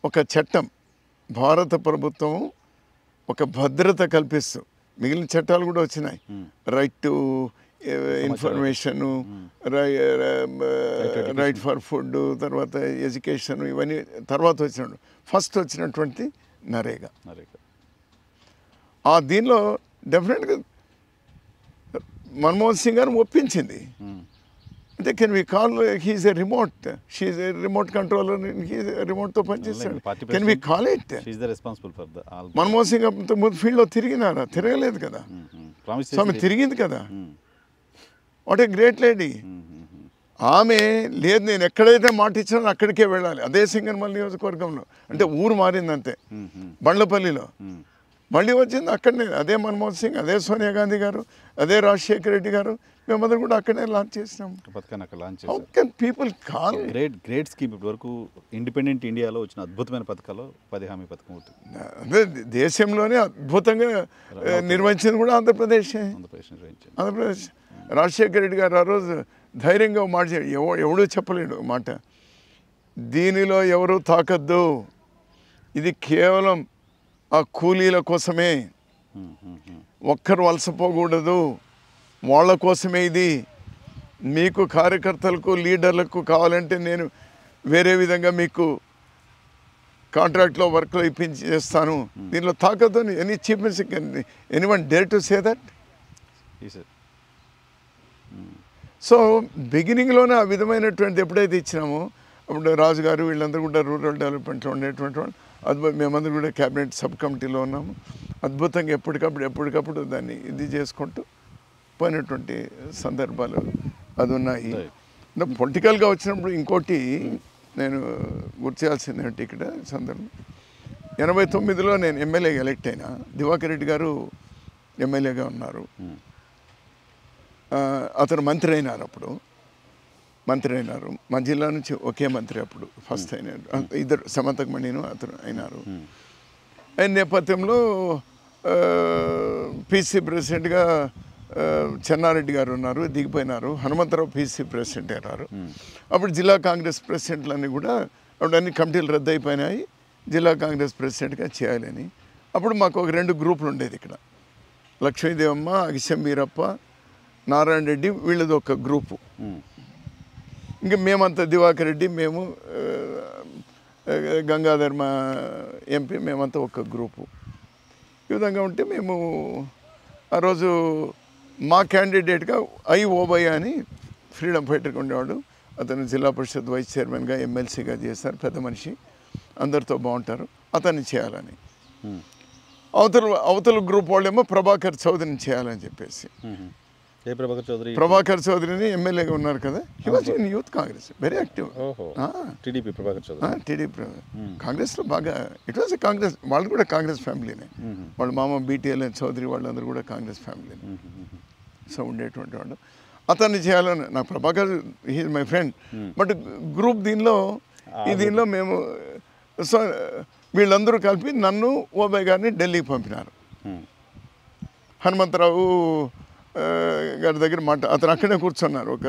ఒక చట్టం భారత ప్రభుత్వం ఒక భద్రత కల్పిస్తూ, మిగిలిన చట్టాలు కూడా వచ్చినాయి, right to information, right for food, తర్వాత ఎడ్యుకేషన్, ఇవన్నీ తర్వాత వచ్చినట్టు ఫస్ట్ వచ్చినటువంటి నరేగా. ఆ దీనిలో డెఫినెట్గా మన్మోహన్ సింగ్ గారు ఒప్పించింది. అంటే can we call he is a remote, she is a remote controller, he is రిమోట్తో పనిచేస్తాడు, can we call it. Manmohan Singh ముందు ఫీల్డ్లో తిరిగినారా? తిరగలేదు కదా, సో ఆమె తిరిగింది కదా. What a great lady. ఆమె లేదు, నేను ఎక్కడైతే మాట ఇచ్చినా అక్కడికే వెళ్ళాలి. అదే సింగనమల నియోజకవర్గంలో, అంటే ఊరు మారిందంతే, బండ్లపల్లిలో మళ్ళీ వచ్చింది అక్కడనే. అదే మన్మోహన్ సింగ్, అదే సోనియా గాంధీ గారు, అదే రాజశేఖర రెడ్డి గారు, మేమందరం కూడా అక్కడనే లాంచ్ చేసినాం. How can people call great scheme. ఇప్పటి వరకు ఇండిపెండెంట్ ఇండియాలో వచ్చిన అద్భుతమైన పథకాలు 10 హామీ పథకం అవుతుంది. అదే దేశంలోనే అద్భుతంగా నిర్వహించింది కూడా ఆంధ్రప్రదేశ్. రాజశేఖర రెడ్డి గారు ఆ రోజు ధైర్యంగా మాట, ఎవడూ చెప్పలేడు మాట, దీనిలో ఎవరు తాకద్దు, ఇది కేవలం ఆ కూలీల కోసమే, ఒక్కరు వలసపోకూడదు, వాళ్ళ కోసమే ఇది. మీకు కార్యకర్తలకు లీడర్లకు కావాలంటే నేను వేరే విధంగా మీకు కాంట్రాక్ట్లో వర్క్లో ఇప్పించి చేస్తాను, దీనిలో తాకద్దు అని. Any chief minister, anyone dare to say that? So బిగినింగ్లోనే ఆ విధమైనటువంటి ఎప్పుడైతే ఇచ్చినామో అప్పుడు రాజు గారు వీళ్ళందరూ కూడా రూరల్ డెవలప్మెంట్లో ఉండేటువంటి వాళ్ళు మేమందరూ కూడా క్యాబినెట్ సబ్ కమిటీలో ఉన్నాము. అద్భుతంగా ఎప్పటికప్పుడు దాన్ని ఇది చేసుకుంటూ పోయినటువంటి సందర్భాలు అది ఉన్నాయి. పొలిటికల్గా వచ్చినప్పుడు ఇంకోటి నేను గుర్తు చేయాల్సింది ఇక్కడ సందర్భం 89లో నేను ఎమ్మెల్యేగా ఎలక్ట్ అయినా. దివాకర్ రెడ్డి గారు ఎమ్మెల్యేగా ఉన్నారు. అతను మంత్రి అయినారు. అప్పుడు మంత్రి అయినారు. మా జిల్లా నుంచి ఒకే మంత్రి అప్పుడు ఫస్ట్ అయినారు. ఇద్దరు సమంతకమణిను అతను అయినారు. అయిన నేపథ్యంలో పీసీ ప్రెసిడెంట్గా చెన్నారెడ్డి గారు ఉన్నారు, దిగిపోయినారు. హనుమంతరావు పీసీ ప్రెసిడెంట్ అయినారు. అప్పుడు జిల్లా కాంగ్రెస్ ప్రెసిడెంట్లన్నీ కూడా అప్పుడు అన్ని కమిటీలు రద్దు అయిపోయినాయి. జిల్లా కాంగ్రెస్ ప్రెసిడెంట్గా చేయాలని అప్పుడు మాకు ఒక 2 గ్రూపులు ఉండేది. ఇక్కడ లక్ష్మీదేవమ్మ, అగిశం వీరప్ప, నారాయణ రెడ్డి వీళ్ళది ఒక గ్రూపు. ఇంకా మేమంతా దివాకర్ రెడ్డి, మేము గంగాధర్ మా ఎంపీ, మేమంతా ఒక గ్రూపు. ఈ విధంగా ఉంటే మేము ఆ రోజు మా క్యాండిడేట్గా ఓబయ్య అని ఫ్రీడమ్ ఫైటర్గా ఉండేవాడు. అతను జిల్లా పరిషత్ వైస్ చైర్మన్గా ఎమ్మెల్సీగా చేశారు. పెద్ద మనిషి, అందరితో బాగుంటారు. అతన్ని చేయాలని. అవతల గ్రూప్ వాళ్ళేమో ప్రభాకర్ చౌదరిని చేయాలని చెప్పేసి. ప్రభాకర్ చౌదరిని ఎమ్మెల్యేగా ఉన్నారు కదా. He was in youth Congress, very active. TDP కాంగ్రెస్లో బాగా ఇట్ వాజ్ కాంగ్రెస్. వాళ్ళు కూడా కాంగ్రెస్ ఫ్యామిలీనే. వాళ్ళ మామ బీటీఎల్ చౌదరి వాళ్ళందరూ కూడా కాంగ్రెస్ ఫ్యామిలీనే. సో ఉండేటువంటి వాళ్ళు. అతన్ని చేయాలని నాకు Prabhakar he's my friend. But group దీనిలో మేము సో వీళ్ళందరూ కలిపి నన్ను ఓబయ్య గారిని ఢిల్లీకి పంపినారు. హనుమంతరావు గారి దగ్గర అతను అక్కడే కూర్చున్నారు. ఒక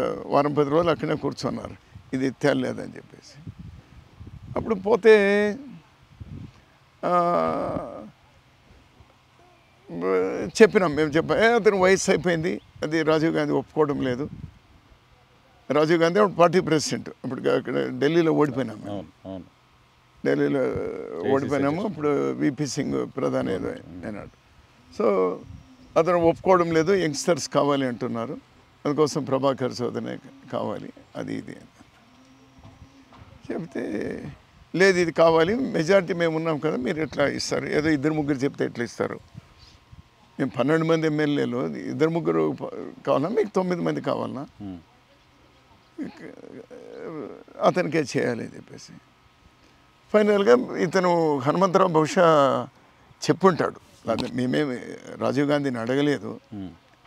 10 రోజులు అక్కడే కూర్చున్నారు. ఇది తేలేదని చెప్పేసి. అప్పుడు పోతే మేము చెప్పాం అతను వయసు అయిపోయింది, అది రాజీవ్ గాంధీ ఒప్పుకోవడం లేదు. రాజీవ్ గాంధీ అప్పుడు పార్టీ ప్రెసిడెంట్. అప్పుడు అక్కడ ఢిల్లీలో ఓడిపోయినాము. అప్పుడు విపి సింగ్ ప్రధాని ఏదో అయినాడు. సో అతను ఒప్పుకోవడం లేదు, యంగ్స్టర్స్ కావాలి అంటున్నారు. అందుకోసం ప్రభాకర్ చౌదరి కావాలి, అది ఇది అని చెప్తే, లేదు ఇది కావాలి, మెజారిటీ మేము ఉన్నాం కదా, మీరు ఎట్లా ఇస్తారు? ఏదో 2-3 చెప్తే ఎట్లా ఇస్తారు? మేము 12 మంది ఎమ్మెల్యేలు, 2-3 కావాలన్నా, మీకు 9 మంది కావాలన్నా, అతనికే చేయాలి అని చెప్పేసి. ఫైనల్గా ఇతను హనుమంతరావు బహుశా చెప్పుంటాడు. అదే మేమేమి రాజీవ్ గాంధీని అడగలేదు.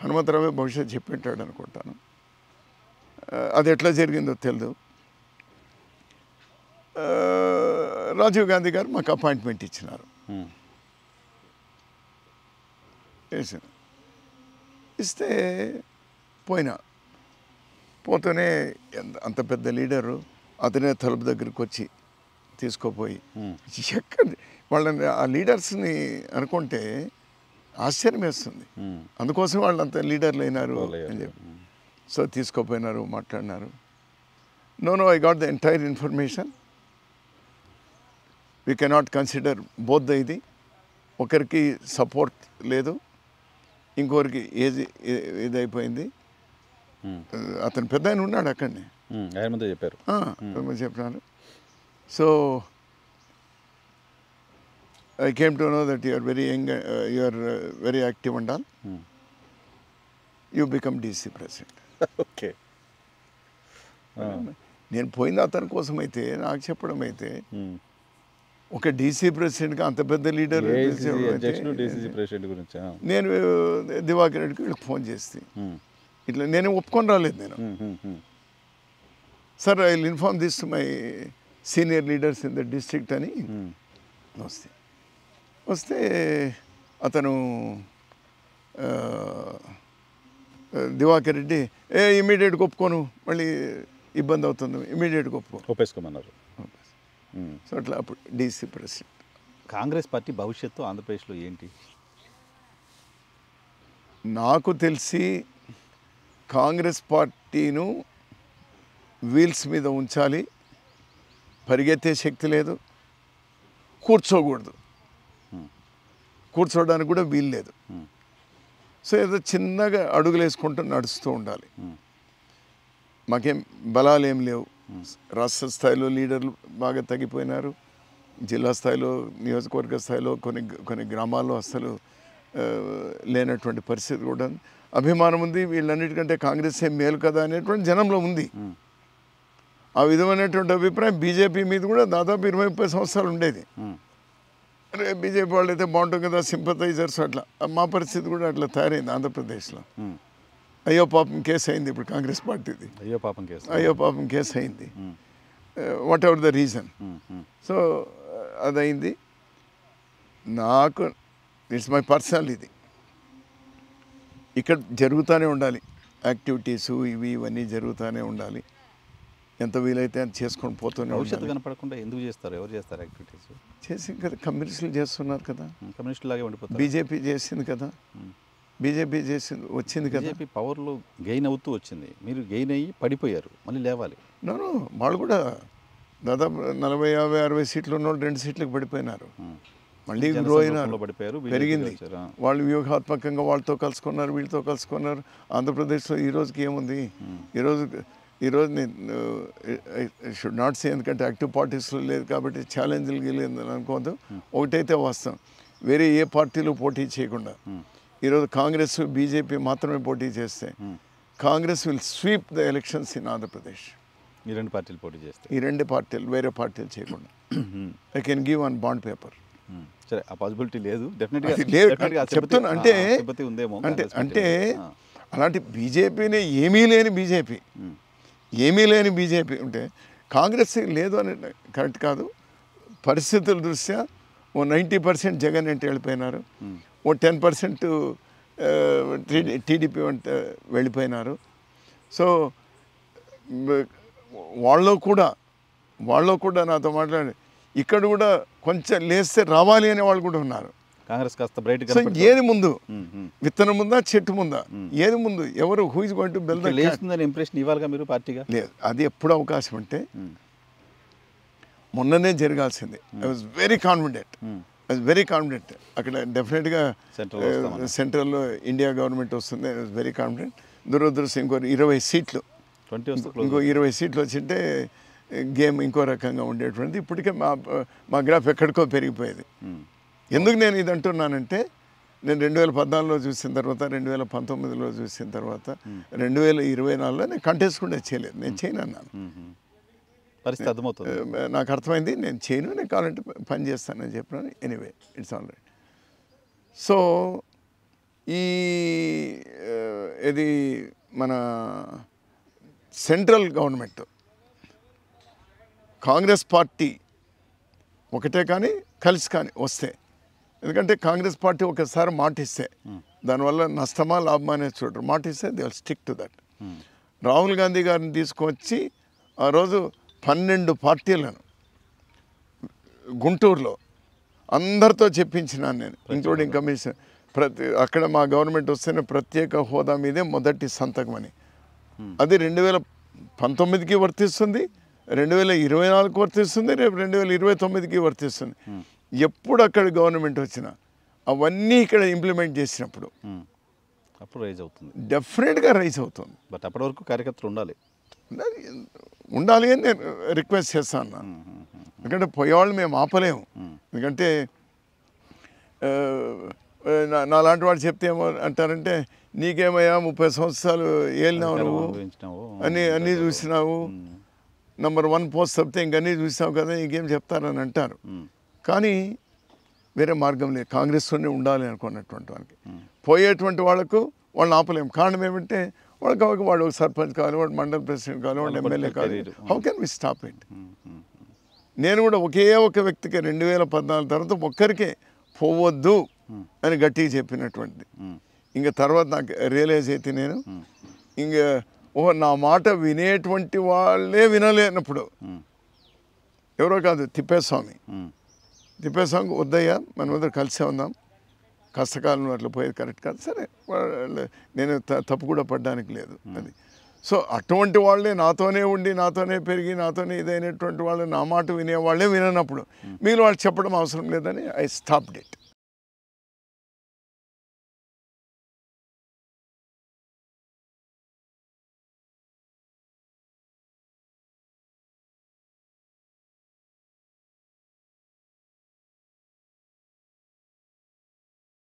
హనుమంతరావే బహుశా చెప్పింటాడు అనుకుంటాను. అది ఎట్లా జరిగిందో తెలియదు. రాజీవ్ గాంధీ గారు మాకు అపాయింట్మెంట్ ఇచ్చినారు. ఇస్తే పోతూనే అంత పెద్ద లీడరు అతనే తలుపు దగ్గరికి వచ్చి తీసుకోపోయి ఎక్కడ వాళ్ళని ఆ లీడర్స్ని అనుకుంటే ఆశ్చర్యం వేస్తుంది. అందుకోసం వాళ్ళు అంత లీడర్లు అయినారు అని చెప్పి. సో తీసుకోపోయినారు, మాట్లాడినారు. No I got the entire information. We cannot consider both the ఇది. ఒకరికి సపోర్ట్ లేదు, ఇంకొకరికి ఏజ్ ఇదైపోయింది. అతను పెద్ద ఆయన ఉన్నాడు అక్కడనే, చెప్పారు చెప్పినారు. So I came to know that you are very young, you are very active and all. You become DC president. Okay. నేను పోయింది అతని కోసం అయితే, నాకు చెప్పడం అయితే, ఒక డీసీ ప్రెసిడెంట్గా అంత పెద్ద లీడర్ నేను దివాకర్ రెడ్డికి వీళ్ళకి ఫోన్ చేస్తే ఇట్లా నేను ఒప్పుకొని రాలేదు. నేను sir I will inform this to my senior leaders in the district అని వస్తే అతను దివాకర్ రెడ్డి ఇమీడియట్గా ఒప్పుకోను, మళ్ళీ ఇబ్బంది అవుతుంది, ఇమీడియట్గా ఒప్పేసుకోమన్నారు. సో అట్లా అప్పుడు డీసీ ప్రెసిడెంట్. కాంగ్రెస్ పార్టీ భవిష్యత్తు ఆంధ్రప్రదేశ్లో ఏంటి? నాకు తెలిసి కాంగ్రెస్ పార్టీను వీల్స్ మీద ఉంచాలి. పరిగెత్తే శక్తి లేదు, కూర్చోకూడదు, కూర్చోవడానికి కూడా వీలు లేదు. సో ఏదో చిన్నగా అడుగులు వేసుకుంటూ నడుస్తూ ఉండాలి. మాకేం బలాలు ఏం లేవు. రాష్ట్ర స్థాయిలో లీడర్లు బాగా తగ్గిపోయినారు. జిల్లా స్థాయిలో నియోజకవర్గ స్థాయిలో కొన్ని గ్రామాల్లో అసలు లేనటువంటి పరిస్థితి కూడా అభిమానం ఉంది. వీళ్ళన్నిటికంటే కాంగ్రెస్ ఏం మేలు కదా అనేటువంటి జనంలో ఉంది. ఆ విధమైనటువంటి అభిప్రాయం బీజేపీ మీద కూడా దాదాపు 20-30 సంవత్సరాలు ఉండేది. అరే బీజేపీ వాళ్ళు అయితే బాగుంటుంది కదా, సింపథైజర్స్ అట్లా. మా పరిస్థితి కూడా అట్లా తయారైంది ఆంధ్రప్రదేశ్లో. అయ్యో పాపం కేసు అయింది ఇప్పుడు కాంగ్రెస్ పార్టీది. అయ్యో పాపం కేసు అయింది. Whatever the reason. So అదైంది. నాకు ఇట్స్ మై పర్సనల్ ఇది. ఇక్కడ జరుగుతూనే ఉండాలి యాక్టివిటీసు, ఇవన్నీ జరుగుతూనే ఉండాలి. ఎంత వీలైతే అని చేసుకొని పోతూనే భవిష్యత్తు కనపడకుండా ఎందుకు చేస్తారు? ఎవరు చేస్తారు యాక్టివిటీస్? చేసి కదా కమ్యూనిస్టులు చేస్తున్నారు కదా, కమ్యూనిస్టులాగే ఉండిపోతారు. బీజేపీ చేసింది కదా, బీజేపీ చేసింది వచ్చింది కదా. బీజేపీ పవర్లో గెయిన్ అవుతూ వచ్చింది. మీరు గెయిన్ అయ్యి పడిపోయారు, మళ్ళీ లేవాలి. నో వాళ్ళు కూడా దాదాపు 40, 50, 60 సీట్లు ఉన్న వాళ్ళు 2 సీట్లకు పడిపోయినారు. మళ్ళీ గ్రో అయినారు, పెరిగింది. వాళ్ళు వ్యూహాత్మకంగా వాళ్ళతో కలుసుకున్నారు, వీళ్ళతో కలుసుకున్నారు. ఆంధ్రప్రదేశ్లో ఈ రోజుకి ఏముంది? ఈరోజు నేను షుడ్ నాట్ సే, ఎందుకంటే యాక్టివ్ పార్టీస్లో లేదు కాబట్టి ఛాలెంజ్లు గెలింది అనుకోవద్దు. ఒకటైతే వాస్తవం, వేరే ఏ పార్టీలు పోటీ చేయకుండా ఈరోజు కాంగ్రెస్ బీజేపీ మాత్రమే పోటీ చేస్తే Congress will sweep the elections in Andhra Pradesh. ఈ 2 పార్టీలు పోటీ చేస్తే, ఈ 2 పార్టీలు వేరే పార్టీలు చేయకుండా. I can give on bond paper. సరే, ఆ పాసిబిలిటీ లేదు డెఫినెట్గా చెప్తున్నా. అంటే అలాంటి బీజేపీని ఏమీ లేని బీజేపీ ఉంటే కాంగ్రెస్ లేదు అని కరెక్ట్ కాదు. పరిస్థితుల దృష్ట్యా ఓ 90% జగన్ అంటే వెళ్ళిపోయినారు, ఓ 10% టీడీపీ అంటే వెళ్ళిపోయినారు. సో వాళ్ళు కూడా నాతో మాట్లాడి ఇక్కడ కూడా కొంచెం లేస్తే రావాలి అనే వాళ్ళు కూడా ఉన్నారు. కాంగ్రెస్ కాస్త బ్రైట్. సో ఏది ముందు, విత్తనం ముందా చెట్టు ముందా? ఏది ముందు? ఎవరు who is going to build the లేస్తుందని ఇంప్రెషన్ ఇవ్వాలిగా మీరు పార్టీగా? లేదు, అది ఎప్పుడు అవకాశం అంటే మొన్ననే జరగాల్సింది. I was very confident. అక్కడ డెఫినెట్గా సెంట్రల్లో ఇండియా గవర్నమెంట్ వస్తుంది. I was very confident. దురదృష్టం ఇంకో 20 సీట్లు, ఇంకో 20 సీట్లు వచ్చింటే గేమ్ ఇంకో రకంగా ఉండేటువంటిది. ఇప్పటికే మా గ్రాఫ్ ఎక్కడికో పెరిగిపోయేది. ఎందుకు నేను ఇది అంటున్నానంటే, నేను 2014లో చూసిన తర్వాత, 2019లో చూసిన తర్వాత, 2024లో నేను కంటెస్ట్ కూడా చేయలేదు. నేను చేయను అన్నాను. పరిస్థితి అర్థమవుతుంది, నాకు అర్థమైంది. నేను చేయను, నేను కావాలంటే పని చేస్తానని చెప్పినాను. Anyway it's all right. So ఇది మన సెంట్రల్ గవర్నమెంట్ కాంగ్రెస్ పార్టీ ఒకటే కానీ కలిసి కానీ వస్తే, ఎందుకంటే కాంగ్రెస్ పార్టీ ఒకసారి మాట ఇస్తే దానివల్ల నష్టమా లాభమా అనేది చూడరు. మాట ఇస్తే they will stick to that. Rahul Gandhi గారిని తీసుకొచ్చి ఆ రోజు 12 పార్టీలను గుంటూరులో అందరితో చెప్పించినాను నేను, ఇంక్లూడింగ్ కమిషన్. అక్కడ మా గవర్నమెంట్ వస్తేనే ప్రత్యేక హోదా మీదే మొదటి సంతకం అని. అది 2019కి వర్తిస్తుంది, 2024కి వర్తిస్తుంది, రేపు 2029కి వర్తిస్తుంది. ఎప్పుడు అక్కడ గవర్నమెంట్ వచ్చినా అవన్నీ ఇక్కడ ఇంప్లిమెంట్ చేసినప్పుడు అప్పుడు రైజ్ అవుతుంది, డెఫినెట్గా రైజ్ అవుతుంది. బట్ అప్పటి వరకు కార్యకర్తలు ఉండాలి అని నేను రిక్వెస్ట్ చేస్తాను. ఎందుకంటే పోయేవాళ్ళు మేము ఆపలేము. ఎందుకంటే నాలాంటి వాడు చెప్తే ఏమో అంటారంటే, నీకేమయ్యా 30 సంవత్సరాలు ఏలినావు నువ్వు, అన్నీ చూసినావు, నంబర్ 1 పోస్ట్ చెప్తే ఇంకన్నీ చూసినావు కదా, ఇంకేం చెప్తారని అంటారు. కానీ వేరే మార్గం లేదు, కాంగ్రెస్తోనే ఉండాలి అనుకున్నటువంటి వాళ్ళకి. పోయేటువంటి వాళ్ళకు వాళ్ళని ఆపలేము. కారణం ఏమంటే వాడు సర్పంచ్ కావాలి, వాడు మండల ప్రెసిడెంట్ కావాలి, వాడు ఎమ్మెల్యే కావాలి. How can we stop it? నేను కూడా ఒకే ఒక వ్యక్తికి 2014 తర్వాత ఒక్కరికే పోవద్దు అని గట్టిగా చెప్పినటువంటిది. ఇంకా తర్వాత నాకు రియలైజ్ అయితే నేను ఇంకా నా మాట వినేటువంటి వాళ్ళే వినలేనప్పుడు, ఎవరో కాదు తిప్పేస్వామి వద్దయ్యా మన వద్ద కలిసే ఉందాం, కష్టకాలంలో అట్లా పోయేది కరెక్ట్ కాదు. సరే, నేను తప్పు కూడా పడ్డానికి లేదు అది. సో అటువంటి వాళ్ళే నాతోనే ఉండి, నాతోనే పెరిగి, నాతోనే ఇదైనటువంటి వాళ్ళు నా మాట వినేవాళ్ళే విననప్పుడు మీరు వాళ్ళు చెప్పడం అవసరం లేదని ఐ స్టాప్డ్ ఇట్.